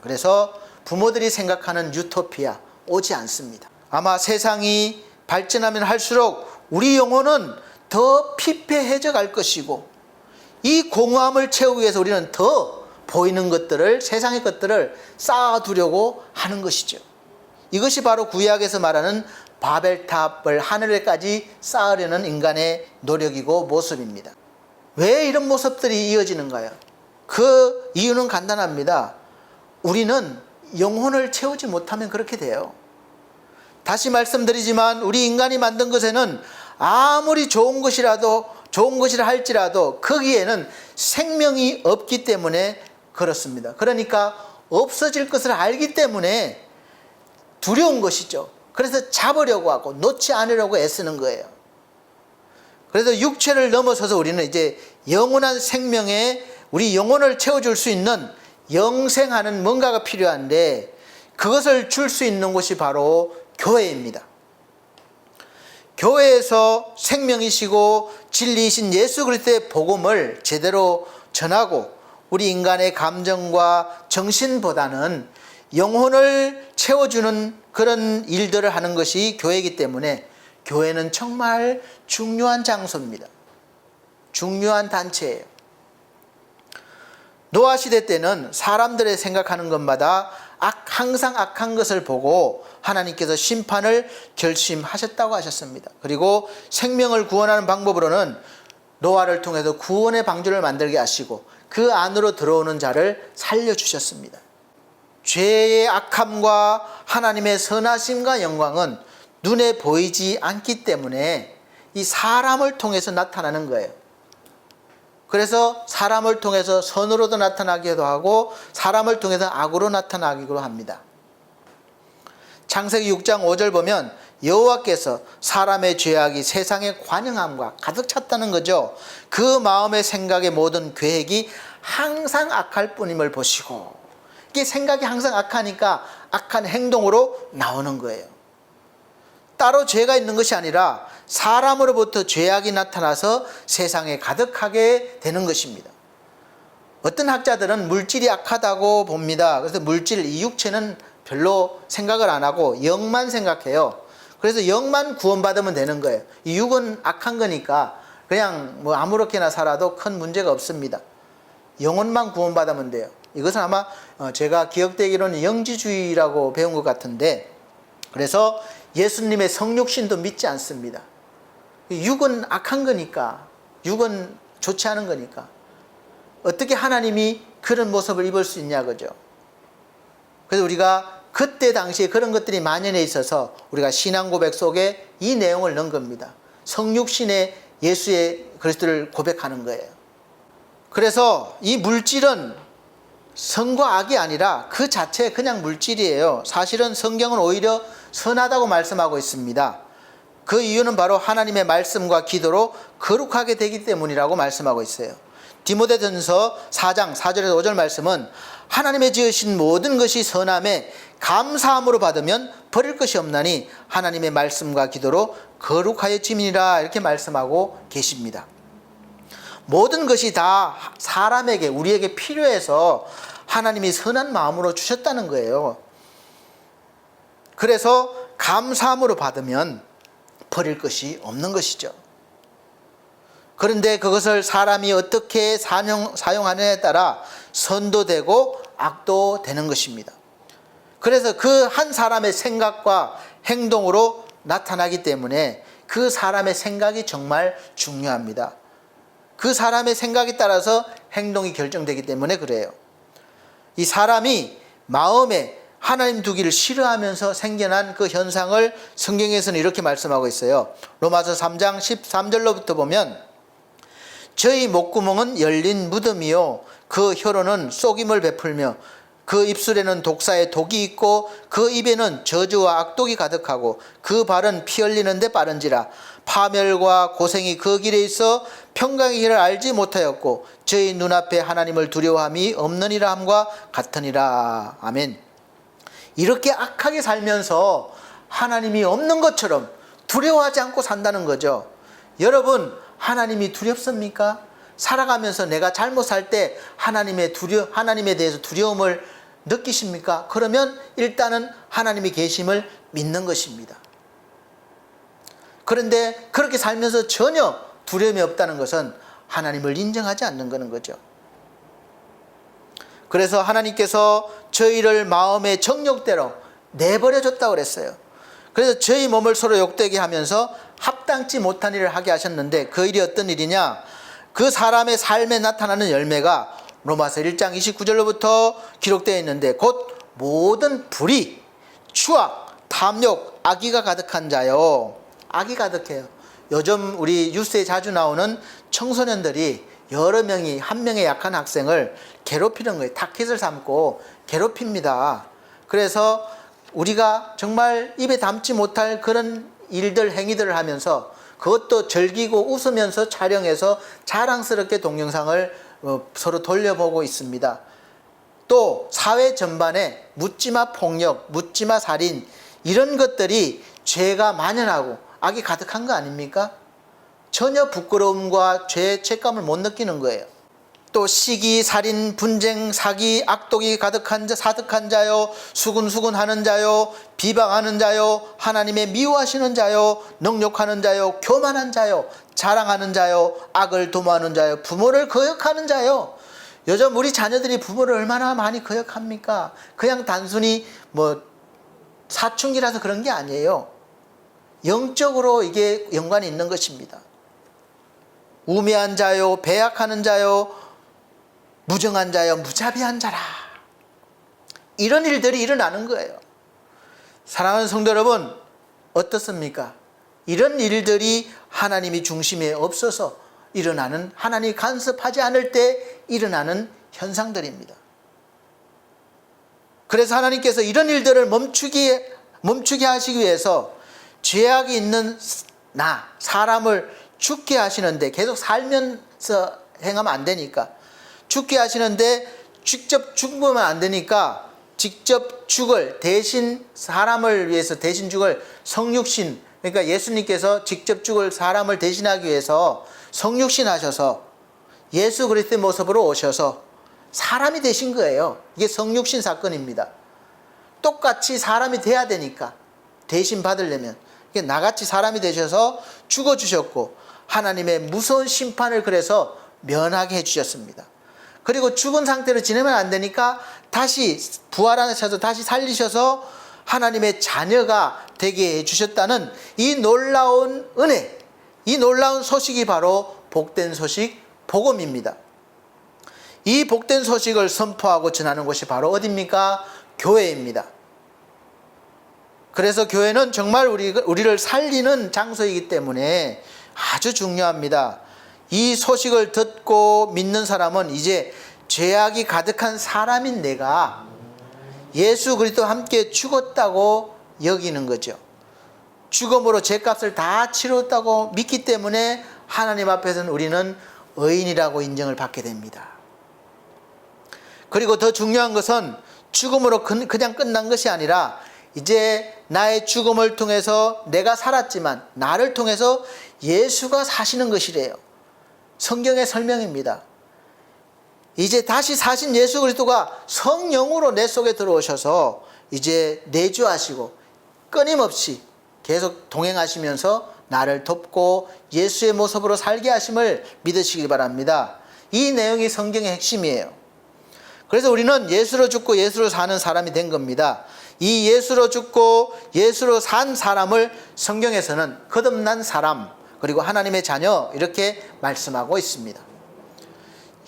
그래서 부모들이 생각하는 유토피아 오지 않습니다. 아마 세상이 발전하면 할수록 우리 영혼은 더 피폐해져 갈 것이고, 이 공허함을 채우기 위해서 우리는 더 보이는 것들을, 세상의 것들을 쌓아두려고 하는 것이죠. 이것이 바로 구약에서 말하는 바벨탑을 하늘에까지 쌓으려는 인간의 노력이고 모습입니다. 왜 이런 모습들이 이어지는가요? 그 이유는 간단합니다. 우리는 영혼을 채우지 못하면 그렇게 돼요. 다시 말씀드리지만 우리 인간이 만든 것에는 아무리 좋은 것이라 할지라도 거기에는 생명이 없기 때문에 그렇습니다. 그러니까 없어질 것을 알기 때문에 두려운 것이죠. 그래서 잡으려고 하고 놓지 않으려고 애쓰는 거예요. 그래서 육체를 넘어서서 우리는 이제 영원한 생명에 우리 영혼을 채워줄 수 있는 영생하는 뭔가가 필요한데, 그것을 줄 수 있는 곳이 바로 교회입니다. 교회에서 생명이시고 진리이신 예수 그리스도의 복음을 제대로 전하고 우리 인간의 감정과 정신보다는 영혼을 채워주는 그런 일들을 하는 것이 교회이기 때문에 교회는 정말 중요한 장소입니다. 중요한 단체예요. 노아 시대 때는 사람들의 생각하는 것마다 항상 악한 것을 보고 하나님께서 심판을 결심하셨다고 하셨습니다. 그리고 생명을 구원하는 방법으로는 노아를 통해서 구원의 방주를 만들게 하시고 그 안으로 들어오는 자를 살려주셨습니다. 죄의 악함과 하나님의 선하심과 영광은 눈에 보이지 않기 때문에 이 사람을 통해서 나타나는 거예요. 그래서 사람을 통해서 선으로도 나타나기도 하고 사람을 통해서 악으로 나타나기도 합니다. 창세기 6장 5절 보면 여호와께서 사람의 죄악이 세상에 관영함과 가득 찼다는 거죠. 그 마음의 생각의 모든 계획이 항상 악할 뿐임을 보시고, 이게 생각이 항상 악하니까 악한 행동으로 나오는 거예요. 따로 죄가 있는 것이 아니라 사람으로부터 죄악이 나타나서 세상에 가득하게 되는 것입니다. 어떤 학자들은 물질이 악하다고 봅니다. 그래서 물질, 이 육체는 별로 생각을 안 하고 영만 생각해요. 그래서 영만 구원받으면 되는 거예요. 이 육은 악한 거니까 그냥 뭐 아무렇게나 살아도 큰 문제가 없습니다. 영혼만 구원받으면 돼요. 이것은 아마 제가 기억되기로는 영지주의라고 배운 것 같은데, 그래서 예수님의 성육신도 믿지 않습니다. 육은 악한 거니까, 육은 좋지 않은 거니까 어떻게 하나님이 그런 모습을 입을 수 있냐 그죠. 그래서 우리가 그때 당시에 그런 것들이 만연해 있어서 우리가 신앙 고백 속에 이 내용을 넣은 겁니다. 성육신의 예수의 그리스도를 고백하는 거예요. 그래서 이 물질은 선과 악이 아니라 그 자체 그냥 물질이에요. 사실은 성경은 오히려 선하다고 말씀하고 있습니다. 그 이유는 바로 하나님의 말씀과 기도로 거룩하게 되기 때문이라고 말씀하고 있어요. 디모데전서 4장 4절에서 5절 말씀은 하나님의 지으신 모든 것이 선함에 감사함으로 받으면 버릴 것이 없나니 하나님의 말씀과 기도로 거룩하여짐이니라, 이렇게 말씀하고 계십니다. 모든 것이 다 사람에게, 우리에게 필요해서 하나님이 선한 마음으로 주셨다는 거예요. 그래서 감사함으로 받으면 버릴 것이 없는 것이죠. 그런데 그것을 사람이 어떻게 사용하느냐에 따라 선도 되고 악도 되는 것입니다. 그래서 그 한 사람의 생각과 행동으로 나타나기 때문에 그 사람의 생각이 정말 중요합니다. 그 사람의 생각에 따라서 행동이 결정되기 때문에 그래요. 이 사람이 마음에 하나님 두기를 싫어하면서 생겨난 그 현상을 성경에서는 이렇게 말씀하고 있어요. 로마서 3장 13절로부터 보면 저희 목구멍은 열린 무덤이요 그 혀로는 쏘김을 베풀며 그 입술에는 독사의 독이 있고 그 입에는 저주와 악독이 가득하고 그 발은 피 흘리는 데 빠른지라 파멸과 고생이 그 길에 있어 평강의 길을 알지 못하였고 저희 눈앞에 하나님을 두려워함이 없느니라 함과 같으니라. 아멘. 이렇게 악하게 살면서 하나님이 없는 것처럼 두려워하지 않고 산다는 거죠. 여러분, 하나님이 두렵습니까? 살아가면서 내가 잘못 살 때 하나님에 대해서 두려움을 느끼십니까? 그러면 일단은 하나님이 계심을 믿는 것입니다. 그런데 그렇게 살면서 전혀 두려움이 없다는 것은 하나님을 인정하지 않는 거죠. 그래서 하나님께서 저희를 마음의 정욕대로 내버려 줬다고 그랬어요. 그래서 저희 몸을 서로 욕되게 하면서 합당치 못한 일을 하게 하셨는데, 그 일이 어떤 일이냐? 그 사람의 삶에 나타나는 열매가 로마서 1장 29절로부터 기록되어 있는데, 곧 모든 불의, 추악, 탐욕, 악의가 가득한 자요. 악이 가득해요. 요즘 우리 뉴스에 자주 나오는 청소년들이 여러 명이 한 명의 약한 학생을 괴롭히는 거예요. 타켓을 삼고 괴롭힙니다. 그래서 우리가 정말 입에 담지 못할 그런 일들, 행위들을 하면서 그것도 즐기고 웃으면서 촬영해서 자랑스럽게 동영상을 서로 돌려보고 있습니다. 또 사회 전반에 묻지마 폭력, 묻지마 살인, 이런 것들이 죄가 만연하고 악이 가득한 거 아닙니까? 전혀 부끄러움과 죄의 책감을 못 느끼는 거예요. 또 시기, 살인, 분쟁, 사기, 악독이 사득한 자요, 수군수군하는 자요, 비방하는 자요, 하나님의 미워하시는 자요, 능욕하는 자요, 교만한 자요, 자랑하는 자요, 악을 도모하는 자요, 부모를 거역하는 자요. 요즘 우리 자녀들이 부모를 얼마나 많이 거역합니까? 그냥 단순히 사춘기라서 그런 게 아니에요. 영적으로 이게 연관이 있는 것입니다. 우매한 자요, 배약하는 자요, 무정한 자요, 무자비한 자라. 이런 일들이 일어나는 거예요. 사랑하는 성도 여러분, 어떻습니까? 이런 일들이 하나님이 중심에 없어서 일어나는, 하나님이 간섭하지 않을 때 일어나는 현상들입니다. 그래서 하나님께서 이런 일들을 멈추게 하시기 위해서 죄악이 있는 사람을 죽게 하시는데, 계속 살면서 행하면 안 되니까, 죽게 하시는데 직접 죽으면 안 되니까 직접 죽을, 대신 사람을 위해서 대신 죽을 성육신, 그러니까 예수님께서 직접 죽을 사람을 대신하기 위해서 성육신 하셔서 예수 그리스도의 모습으로 오셔서 사람이 되신 거예요. 이게 성육신 사건입니다. 똑같이 사람이 돼야 되니까, 대신 받으려면 나같이 사람이 되셔서 죽어주셨고, 하나님의 무서운 심판을 그래서 면하게 해주셨습니다. 그리고 죽은 상태로 지내면 안 되니까 다시 부활하셔서 다시 살리셔서 하나님의 자녀가 되게 해주셨다는 이 놀라운 은혜, 이 놀라운 소식이 바로 복된 소식, 복음입니다. 이 복된 소식을 선포하고 전하는 곳이 바로 어디입니까? 교회입니다. 그래서 교회는 정말 우리를 살리는 장소이기 때문에 아주 중요합니다. 이 소식을 듣고 믿는 사람은 이제 죄악이 가득한 사람인 내가 예수 그리스도와 함께 죽었다고 여기는 거죠. 죽음으로 죄값을 다 치렀다고 믿기 때문에 하나님 앞에서는 우리는 의인이라고 인정을 받게 됩니다. 그리고 더 중요한 것은 죽음으로 그냥 끝난 것이 아니라 이제 나의 죽음을 통해서 내가 살았지만 나를 통해서 예수가 사시는 것이래요. 성경의 설명입니다. 이제 다시 사신 예수 그리스도가 성령으로 내 속에 들어오셔서 이제 내주하시고 끊임없이 계속 동행하시면서 나를 돕고 예수의 모습으로 살게 하심을 믿으시기 바랍니다. 이 내용이 성경의 핵심이에요. 그래서 우리는 예수로 죽고 예수로 사는 사람이 된 겁니다. 이 예수로 죽고 예수로 산 사람을 성경에서는 거듭난 사람, 그리고 하나님의 자녀, 이렇게 말씀하고 있습니다.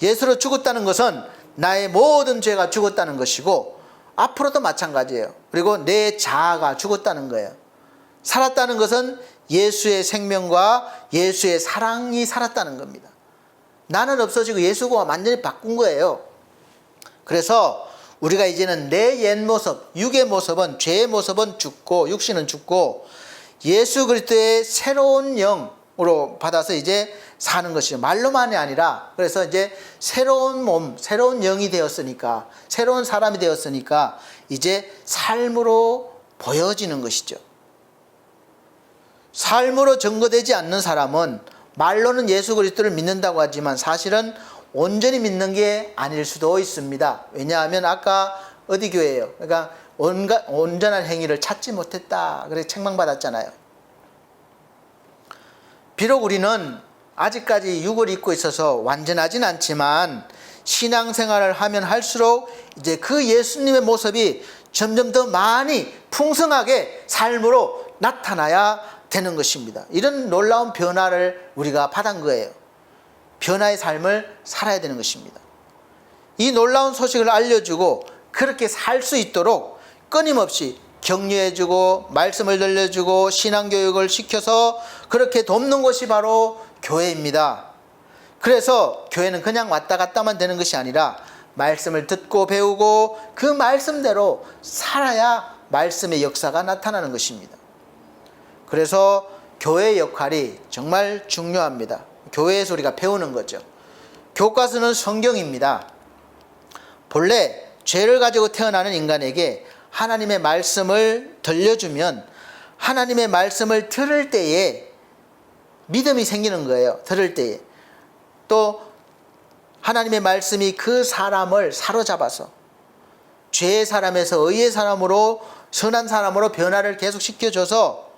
예수로 죽었다는 것은 나의 모든 죄가 죽었다는 것이고 앞으로도 마찬가지예요. 그리고 내 자아가 죽었다는 거예요. 살았다는 것은 예수의 생명과 예수의 사랑이 살았다는 겁니다. 나는 없어지고 예수가 완전히 바꾼 거예요. 그래서 우리가 이제는 내 옛 모습, 육의 모습은, 죄의 모습은 죽고, 육신은 죽고 예수 그리스도의 새로운 영으로 받아서 이제 사는 것이죠. 말로만이 아니라, 그래서 이제 새로운 몸, 새로운 영이 되었으니까, 새로운 사람이 되었으니까 이제 삶으로 보여지는 것이죠. 삶으로 증거되지 않는 사람은 말로는 예수 그리스도를 믿는다고 하지만 사실은 온전히 믿는 게 아닐 수도 있습니다. 왜냐하면 아까 어디 교회예요? 그러니까 온전한 행위를 찾지 못했다. 그래서 책망받았잖아요. 비록 우리는 아직까지 육을 입고 있어서 완전하진 않지만 신앙생활을 하면 할수록 이제 그 예수님의 모습이 점점 더 많이 풍성하게 삶으로 나타나야 되는 것입니다. 이런 놀라운 변화를 우리가 받은 거예요. 변화의 삶을 살아야 되는 것입니다. 이 놀라운 소식을 알려주고 그렇게 살 수 있도록 끊임없이 격려해주고 말씀을 들려주고 신앙교육을 시켜서 그렇게 돕는 것이 바로 교회입니다. 그래서 교회는 그냥 왔다 갔다만 되는 것이 아니라 말씀을 듣고 배우고 그 말씀대로 살아야 말씀의 역사가 나타나는 것입니다. 그래서 교회의 역할이 정말 중요합니다. 교회에서 우리가 배우는 거죠. 교과서는 성경입니다. 본래 죄를 가지고 태어나는 인간에게 하나님의 말씀을 들려주면 하나님의 말씀을 들을 때에 믿음이 생기는 거예요. 들을 때에. 또 하나님의 말씀이 그 사람을 사로잡아서 죄의 사람에서 의의 사람으로 선한 사람으로 변화를 계속 시켜줘서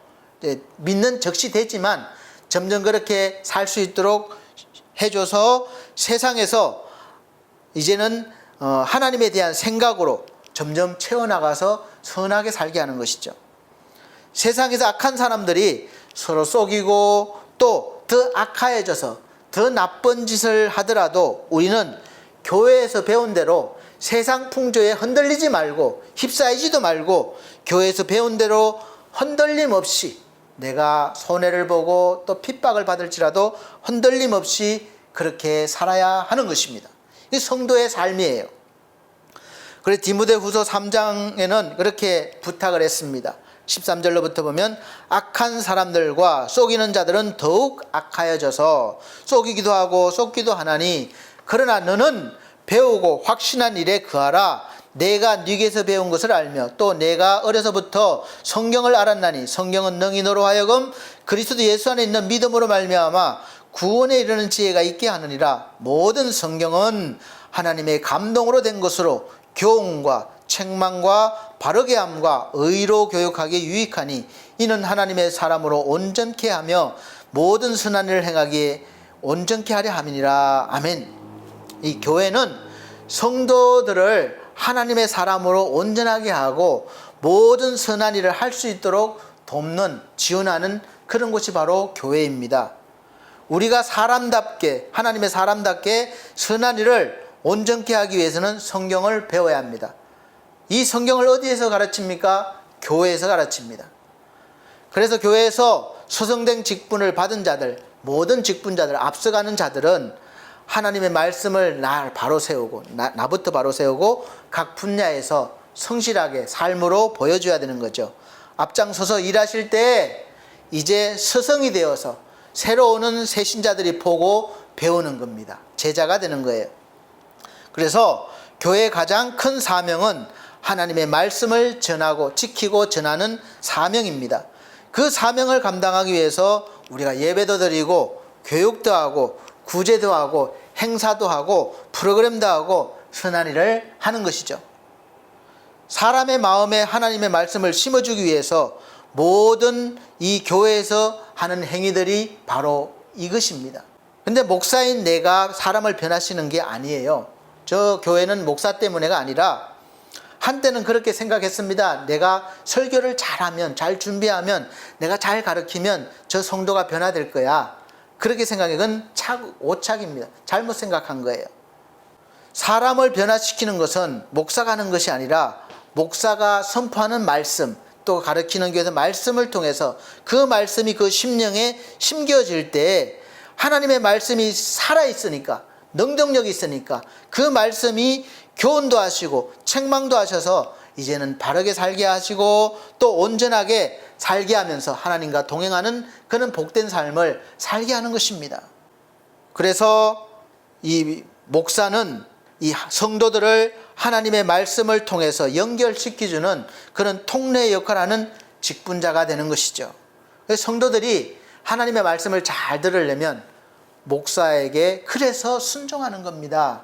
믿는 적시 되지만 점점 그렇게 살 수 있도록 해줘서 세상에서 이제는 하나님에 대한 생각으로 점점 채워나가서 선하게 살게 하는 것이죠. 세상에서 악한 사람들이 서로 속이고 또 더 악화해져서 더 나쁜 짓을 하더라도 우리는 교회에서 배운 대로 세상 풍조에 흔들리지 말고 휩싸이지도 말고 교회에서 배운 대로 흔들림 없이 내가 손해를 보고 또 핍박을 받을지라도 흔들림 없이 그렇게 살아야 하는 것입니다. 이게 성도의 삶이에요. 그래서 디모데후서 3장에는 그렇게 부탁을 했습니다. 13절로부터 보면 악한 사람들과 속이는 자들은 더욱 악하여져서 속이기도 하고 속기도 하나니 그러나 너는 배우고 확신한 일에 거하라. 내가 네게서 배운 것을 알며 또 내가 어려서부터 성경을 알았나니 성경은 능히 너로 하여금 그리스도 예수 안에 있는 믿음으로 말미암아 구원에 이르는 지혜가 있게 하느니라. 모든 성경은 하나님의 감동으로 된 것으로 교훈과 책망과 바르게 함과 의로 교육하기에 유익하니 이는 하나님의 사람으로 온전케 하며 모든 선한 일을 행하기에 온전케 하려 함이니라. 아멘. 이 교회는 성도들을 하나님의 사람으로 온전하게 하고 모든 선한 일을 할 수 있도록 돕는, 지원하는 그런 곳이 바로 교회입니다. 우리가 사람답게, 하나님의 사람답게 선한 일을 온전케 하기 위해서는 성경을 배워야 합니다. 이 성경을 어디에서 가르칩니까? 교회에서 가르칩니다. 그래서 교회에서 소성된 직분을 받은 자들, 모든 직분자들, 앞서가는 자들은 하나님의 말씀을 바로 세우고 나부터 바로 세우고 각 분야에서 성실하게 삶으로 보여줘야 되는 거죠. 앞장서서 일하실 때 이제 서성이 되어서 새로 오는 새 신자들이 보고 배우는 겁니다. 제자가 되는 거예요. 그래서 교회의 가장 큰 사명은 하나님의 말씀을 전하고 지키고 전하는 사명입니다. 그 사명을 감당하기 위해서 우리가 예배도 드리고 교육도 하고 구제도 하고 행사도 하고 프로그램도 하고 선한 일을 하는 것이죠. 사람의 마음에 하나님의 말씀을 심어주기 위해서 모든 이 교회에서 하는 행위들이 바로 이것입니다. 근데 목사인 내가 사람을 변화시키는 게 아니에요. 저 교회는 목사 때문에가 아니라 한때는 그렇게 생각했습니다. 내가 설교를 잘하면, 잘 준비하면, 내가 잘 가르치면 저 성도가 변화될 거야. 그렇게 생각해. 그건 오착입니다. 잘못 생각한 거예요. 사람을 변화시키는 것은 목사가 하는 것이 아니라 목사가 선포하는 말씀, 또 가르치는 교회에서 말씀을 통해서 그 말씀이 그 심령에 심겨질 때 하나님의 말씀이 살아있으니까, 능동력이 있으니까 그 말씀이 교훈도 하시고 책망도 하셔서 이제는 바르게 살게 하시고 또 온전하게 살게 하면서 하나님과 동행하는 그런 복된 삶을 살게 하는 것입니다. 그래서 이 목사는 이 성도들을 하나님의 말씀을 통해서 연결시켜주는 그런 통례 역할을 하는 직분자가 되는 것이죠. 성도들이 하나님의 말씀을 잘 들으려면 목사에게 그래서 순종하는 겁니다.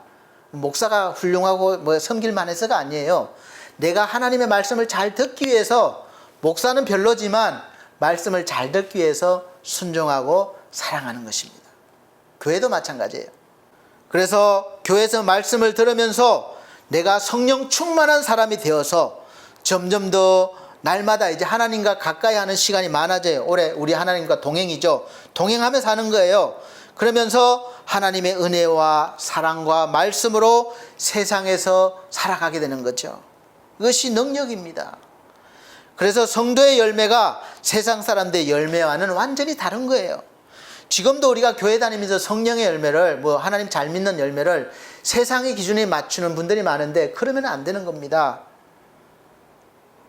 목사가 훌륭하고 섬길만 해서가 아니에요. 내가 하나님의 말씀을 잘 듣기 위해서, 목사는 별로지만 말씀을 잘 듣기 위해서 순종하고 사랑하는 것입니다. 교회도 마찬가지예요. 그래서 교회에서 말씀을 들으면서 내가 성령 충만한 사람이 되어서 점점 더 날마다 이제 하나님과 가까이 하는 시간이 많아져요. 올해 우리 하나님과 동행이죠. 동행하며 사는 거예요. 그러면서 하나님의 은혜와 사랑과 말씀으로 세상에서 살아가게 되는 거죠. 이것이 능력입니다. 그래서 성도의 열매가 세상 사람들의 열매와는 완전히 다른 거예요. 지금도 우리가 교회 다니면서 성령의 열매를, 하나님 잘 믿는 열매를 세상의 기준에 맞추는 분들이 많은데 그러면 안 되는 겁니다.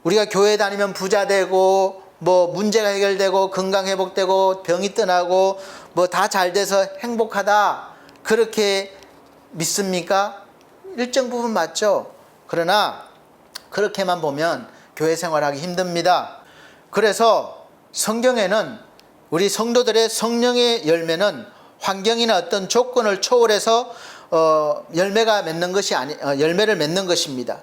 우리가 교회 다니면 부자 되고 문제가 해결되고 건강 회복되고 병이 떠나고 다 잘 돼서 행복하다, 그렇게 믿습니까? 일정 부분 맞죠. 그러나 그렇게만 보면 교회 생활하기 힘듭니다. 그래서 성경에는 우리 성도들의 성령의 열매는 환경이나 어떤 조건을 초월해서 열매를 맺는 것입니다.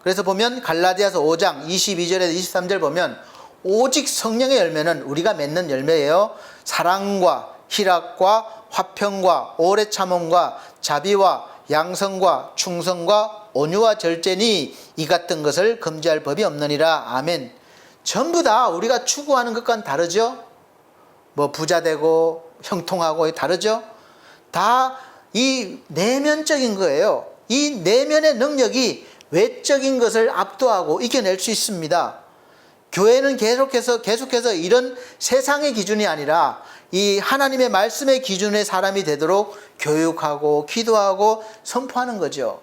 그래서 보면 갈라디아서 5장 22절에서 23절 보면 오직 성령의 열매는 우리가 맺는 열매예요. 사랑과 희락과 화평과 오래 참음과 자비와 양성과 충성과 온유와 절제니 이 같은 것을 금지할 법이 없느니라. 아멘. 전부 다 우리가 추구하는 것과는 다르죠. 부자 되고 형통하고 다르죠. 다 이 내면적인 거예요. 이 내면의 능력이 외적인 것을 압도하고 이겨낼 수 있습니다. 교회는 계속해서 이런 세상의 기준이 아니라 이 하나님의 말씀의 기준의 사람이 되도록 교육하고 기도하고 선포하는 거죠.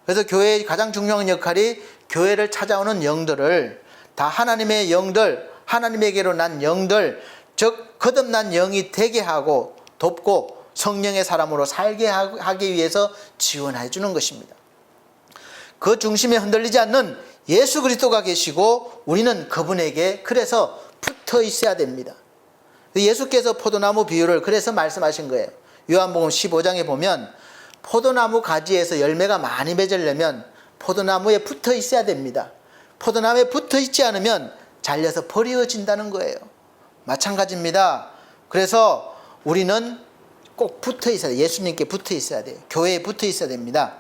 그래서 교회의 가장 중요한 역할이 교회를 찾아오는 영들을 다 하나님의 영들, 하나님에게로 난 영들, 즉 거듭난 영이 되게 하고 돕고 성령의 사람으로 살게 하기 위해서 지원해 주는 것입니다. 그 중심에 흔들리지 않는 예수 그리스도가 계시고 우리는 그분에게 그래서 붙어 있어야 됩니다. 예수께서 포도나무 비유를 그래서 말씀하신 거예요. 요한복음 15장에 보면 포도나무 가지에서 열매가 많이 맺으려면 포도나무에 붙어 있어야 됩니다. 포도나무에 붙어 있지 않으면 잘려서 버려진다는 거예요. 마찬가지입니다. 그래서 우리는 꼭 붙어 있어야 돼요. 예수님께 붙어 있어야 돼요. 교회에 붙어 있어야 됩니다.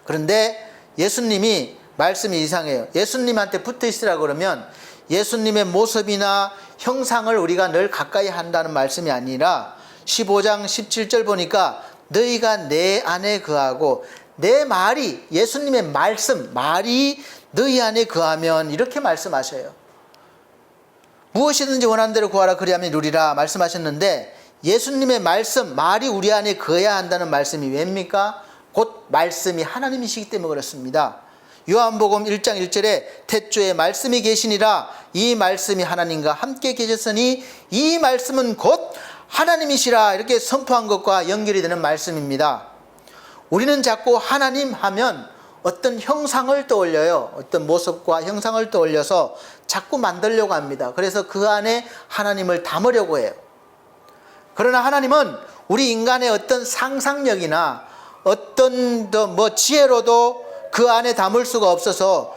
그런데 예수님이 말씀이 이상해요. 예수님한테 붙어 있으라 그러면 예수님의 모습이나 형상을 우리가 늘 가까이 한다는 말씀이 아니라 15장 17절 보니까 너희가 내 안에 거하고 내 말이, 예수님의 말이 너희 안에 거하면, 이렇게 말씀하셔요. 무엇이든지 원하는 대로 구하라 그리하면 이루리라 말씀하셨는데, 예수님의 말이 우리 안에 거해야 한다는 말씀이 왜입니까? 곧 말씀이 하나님이시기 때문에 그렇습니다. 요한복음 1장 1절에 태초에 말씀이 계시니라, 이 말씀이 하나님과 함께 계셨으니 이 말씀은 곧 하나님이시라, 이렇게 선포한 것과 연결이 되는 말씀입니다. 우리는 자꾸 하나님 하면 어떤 형상을 떠올려요. 어떤 모습과 형상을 떠올려서 자꾸 만들려고 합니다. 그래서 그 안에 하나님을 담으려고 해요. 그러나 하나님은 우리 인간의 어떤 상상력이나 어떤 지혜로도 그 안에 담을 수가 없어서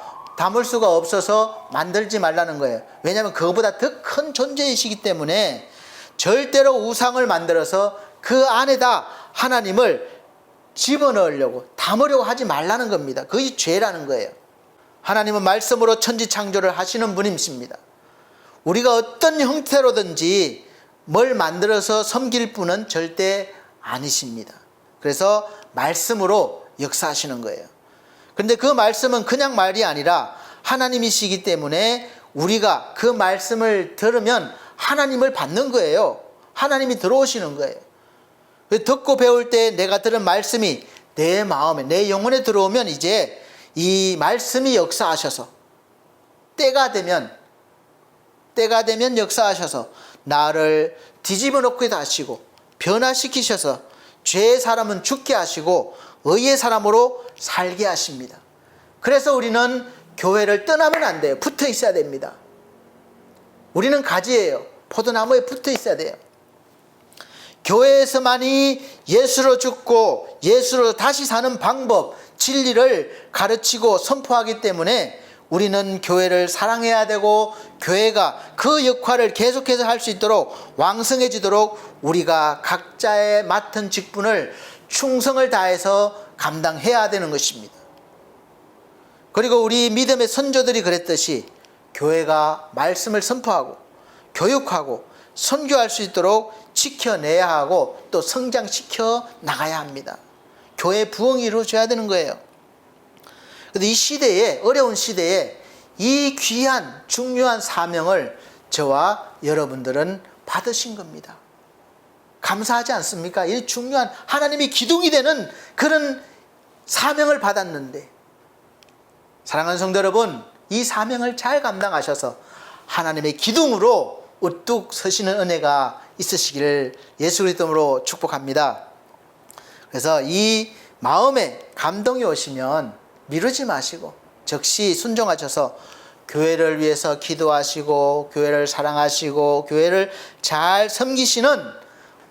만들지 말라는 거예요. 왜냐하면 그거보다 더 큰 존재이시기 때문에 절대로 우상을 만들어서 그 안에다 하나님을 집어넣으려고, 담으려고 하지 말라는 겁니다. 그것이 죄라는 거예요. 하나님은 말씀으로 천지 창조를 하시는 분이십니다. 우리가 어떤 형태로든지 뭘 만들어서 섬길 분은 절대 아니십니다. 그래서 말씀으로 역사하시는 거예요. 그런데 그 말씀은 그냥 말이 아니라 하나님이시기 때문에 우리가 그 말씀을 들으면 하나님을 받는 거예요. 하나님이 들어오시는 거예요. 듣고 배울 때 내가 들은 말씀이 내 마음에, 내 영혼에 들어오면 이제 이 말씀이 역사하셔서 때가 되면 역사하셔서 나를 뒤집어 놓기도 하시고 변화시키셔서 죄의 사람은 죽게 하시고 의의 사람으로 살게 하십니다. 그래서 우리는 교회를 떠나면 안 돼요. 붙어 있어야 됩니다. 우리는 가지예요. 포도나무에 붙어 있어야 돼요. 교회에서만이 예수로 죽고 예수로 다시 사는 방법, 진리를 가르치고 선포하기 때문에 우리는 교회를 사랑해야 되고 교회가 그 역할을 계속해서 할 수 있도록 왕성해지도록 우리가 각자의 맡은 직분을 충성을 다해서 감당해야 되는 것입니다. 그리고 우리 믿음의 선조들이 그랬듯이 교회가 말씀을 선포하고 교육하고 선교할 수 있도록 지켜내야 하고 또 성장시켜 나가야 합니다. 교회 부흥이 이루어져야 되는 거예요. 그런데 이 시대에, 어려운 시대에 이 귀한 중요한 사명을 저와 여러분들은 받으신 겁니다. 감사하지 않습니까? 이 중요한 하나님이 기둥이 되는 그런 사명을 받았는데, 사랑하는 성도 여러분, 이 사명을 잘 감당하셔서 하나님의 기둥으로 우뚝 서시는 은혜가 있으시기를 예수 그리스도로 축복합니다. 그래서 이 마음에 감동이 오시면 미루지 마시고 즉시 순종하셔서 교회를 위해서 기도하시고 교회를 사랑하시고 교회를 잘 섬기시는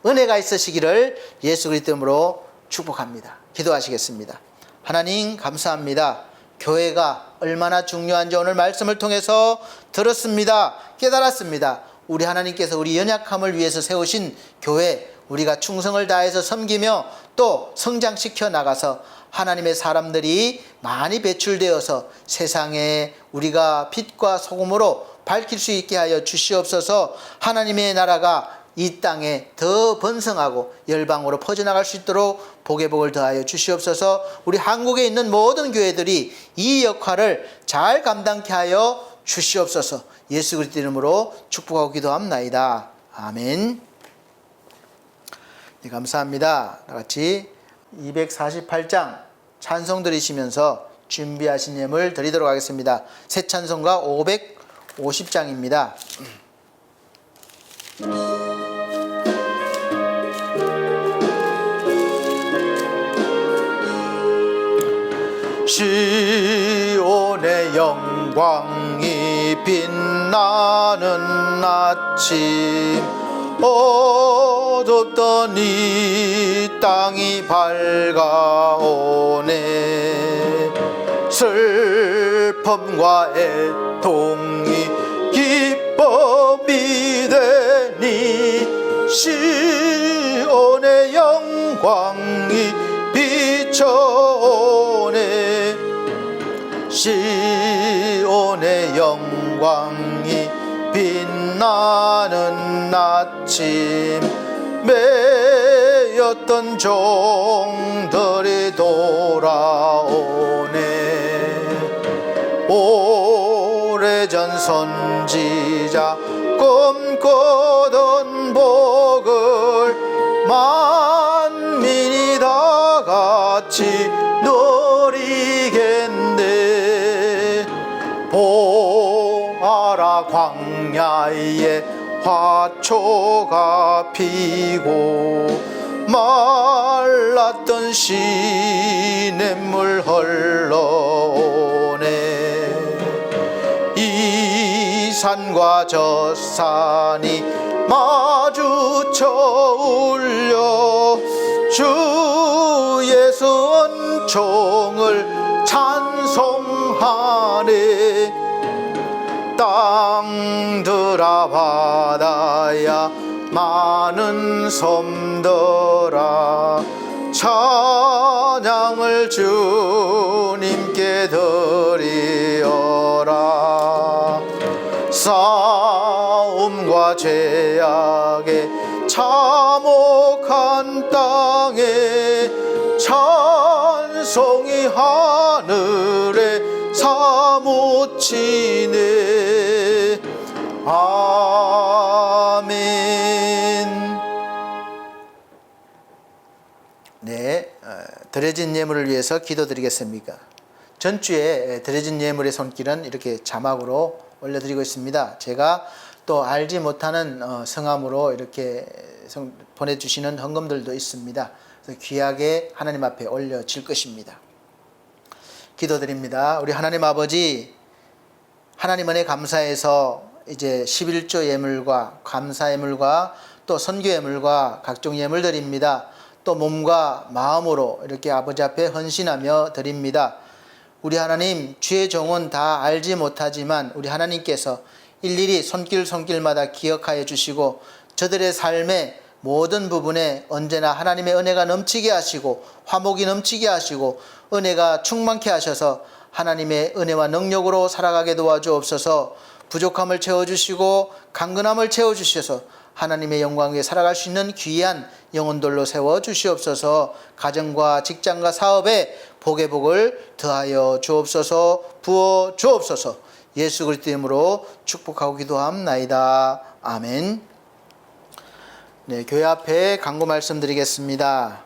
은혜가 있으시기를 예수 그리스도로 축복합니다. 기도하시겠습니다. 하나님 감사합니다. 교회가 얼마나 중요한지 오늘 말씀을 통해서 들었습니다. 깨달았습니다. 우리 하나님께서 우리 연약함을 위해서 세우신 교회, 우리가 충성을 다해서 섬기며 또 성장시켜 나가서 하나님의 사람들이 많이 배출되어서 세상에 우리가 빛과 소금으로 밝힐 수 있게 하여 주시옵소서. 하나님의 나라가 이 땅에 더 번성하고 열방으로 퍼져나갈 수 있도록 복의 복을 더하여 주시옵소서. 우리 한국에 있는 모든 교회들이 이 역할을 잘 감당케 하여 주시옵소서. 예수 그리스도 이름으로 축복하고 기도합나이다. 아멘. 네, 감사합니다. 다같이 248장 찬송 드리시면서 준비하신 예물 드리도록 하겠습니다. 새 찬송가 550장입니다. 시온의 영광이 빛나는 아침, 어둡던 이 땅이 밝아오네. 슬픔과 애통이 기쁨이 되니 시온의 영광이 비춰오네. 시온의 영광이 빛나는 아침, 매였던 종들이 돌아오네. 오래전 선지자 꿈꾸던 복을 만민이 다 같이 누리겠네. 보아라 광야에 화초가 피고 말랐던 시냇물 흘러오네. 이 산과 저 산이 마주쳐 울려 주 예수 은총을 찬송하네. 땅들아 바다야 많은 섬들아 찬양을 주님께 드리어라. 싸움과 죄악에 참혹한 땅에 찬송이 하늘에 사무치네. 아멘. 네, 드려진 예물을 위해서 기도드리겠습니다. 전주에 드려진 예물의 손길은 이렇게 자막으로 올려드리고 있습니다. 제가 또 알지 못하는 성함으로 이렇게 보내주시는 헌금들도 있습니다. 그래서 귀하게 하나님 앞에 올려질 것입니다. 기도드립니다. 우리 하나님 아버지, 하나님 은혜 감사해서 이제 11조 예물과 감사 예물과 또 선교 예물과 각종 예물드립니다. 또 몸과 마음으로 이렇게 아버지 앞에 헌신하며 드립니다. 우리 하나님, 주의 종은 다 알지 못하지만 우리 하나님께서 일일이 손길마다 기억하여 주시고 저들의 삶의 모든 부분에 언제나 하나님의 은혜가 넘치게 하시고 화목이 넘치게 하시고 은혜가 충만케 하셔서 하나님의 은혜와 능력으로 살아가게 도와주옵소서. 부족함을 채워주시고 강건함을 채워주셔서 하나님의 영광 위에 살아갈 수 있는 귀한 영혼들로 세워주시옵소서. 가정과 직장과 사업에 복의 복을 더하여 주옵소서. 부어 주옵소서. 예수 그리스도 이름으로 축복하고 기도함나이다. 아멘. 네, 교회 앞에 간구 말씀드리겠습니다.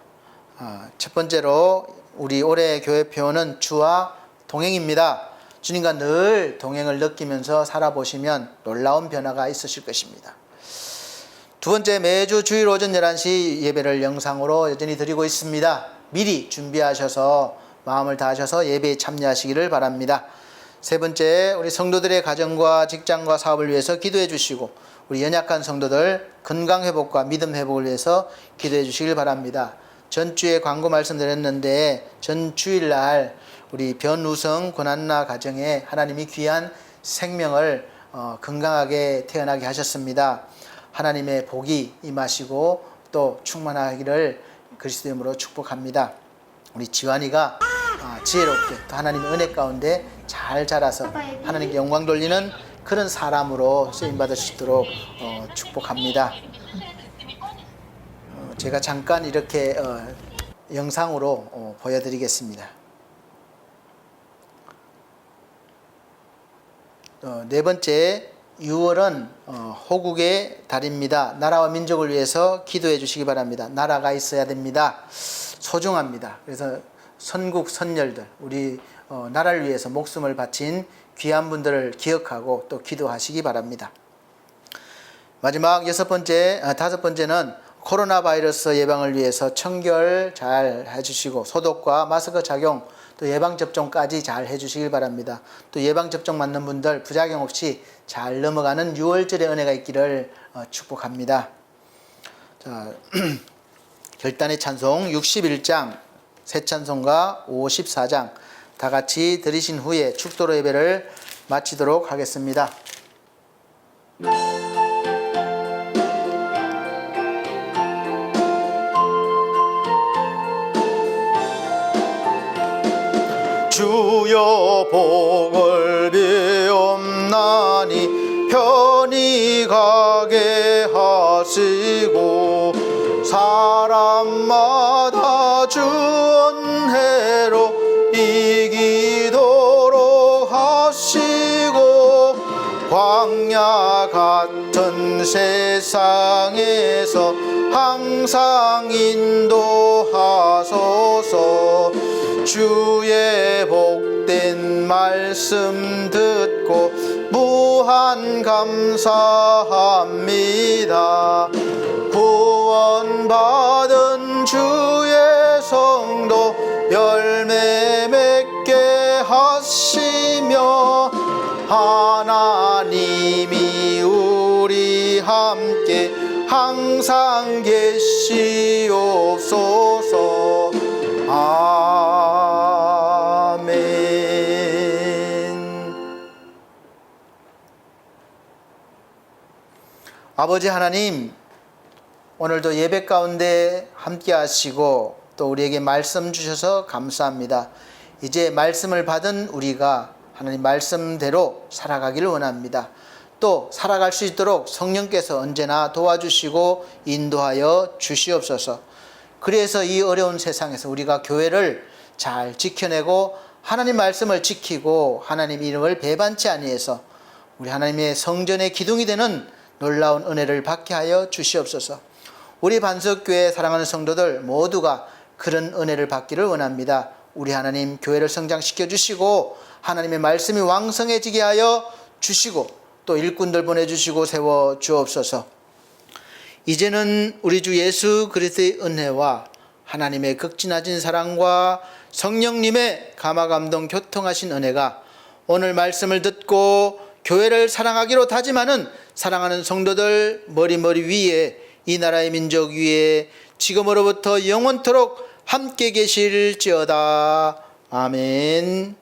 첫 번째로 우리 올해 교회 표어는 주와 동행입니다. 주님과 늘 동행을 느끼면서 살아보시면 놀라운 변화가 있으실 것입니다. 두 번째, 매주 주일 오전 11시 예배를 영상으로 여전히 드리고 있습니다. 미리 준비하셔서 마음을 다하셔서 예배에 참여하시기를 바랍니다. 세 번째, 우리 성도들의 가정과 직장과 사업을 위해서 기도해 주시고 우리 연약한 성도들 건강 회복과 믿음 회복을 위해서 기도해 주시길 바랍니다. 전주에 광고 말씀드렸는데 전 주일날 우리 변우성 고난나 가정에 하나님이 귀한 생명을 건강하게 태어나게 하셨습니다. 하나님의 복이 임하시고 또 충만하기를 그리스도 이름으로 축복합니다. 우리 지환이가 지혜롭게 또 하나님의 은혜 가운데 잘 자라서 하나님께 영광 돌리는 그런 사람으로 쓰임받을 수 있도록 축복합니다. 제가 잠깐 이렇게 영상으로 보여드리겠습니다. 네 번째, 6월은 호국의 달입니다. 나라와 민족을 위해서 기도해 주시기 바랍니다. 나라가 있어야 됩니다. 소중합니다. 그래서 선국 선열들, 우리 나라를 위해서 목숨을 바친 귀한 분들을 기억하고 또 기도하시기 바랍니다. 마지막 다섯 번째는 코로나 바이러스 예방을 위해서 청결 잘 해주시고 소독과 마스크 착용 또 예방접종까지 잘 해주시길 바랍니다. 또 예방접종 맞는 분들 부작용 없이 잘 넘어가는 6월절의 은혜가 있기를 축복합니다. 자, 결단의 찬송 61장 새 찬송가 54장 다 같이 들으신 후에 축도로 예배를 마치도록 하겠습니다. 주여 복을 비옵나니 편히 가게 하시고 사람마다 주 은혜로 이기도록 하시고 광야 같은 세상에서 항상 인도하소서. 주의 복된 말씀 듣고 무한 감사합니다. 구원받은 주의 성도 열매 맺게 하시며 하나님이 우리 함께 항상 계시옵소서. 아멘. 아버지 하나님, 오늘도 예배 가운데 함께 하시고 또 우리에게 말씀 주셔서 감사합니다. 이제 말씀을 받은 우리가 하나님 말씀대로 살아가기를 원합니다. 또 살아갈 수 있도록 성령께서 언제나 도와주시고 인도하여 주시옵소서. 그래서 이 어려운 세상에서 우리가 교회를 잘 지켜내고 하나님 말씀을 지키고 하나님 이름을 배반치 아니해서 우리 하나님의 성전의 기둥이 되는 놀라운 은혜를 받게 하여 주시옵소서. 우리 반석교회 사랑하는 성도들 모두가 그런 은혜를 받기를 원합니다. 우리 하나님 교회를 성장시켜 주시고 하나님의 말씀이 왕성해지게 하여 주시고 또 일꾼들 보내주시고 세워 주옵소서. 이제는 우리 주 예수 그리스도의 은혜와 하나님의 극진하신 사랑과 성령님의 감화감동 교통하신 은혜가 오늘 말씀을 듣고 교회를 사랑하기로 다짐하는 사랑하는 성도들 머리 위에 이 나라의 민족 위에 지금으로부터 영원토록 함께 계실지어다. 아멘.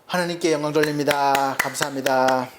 하나님께 영광 돌립니다. 감사합니다.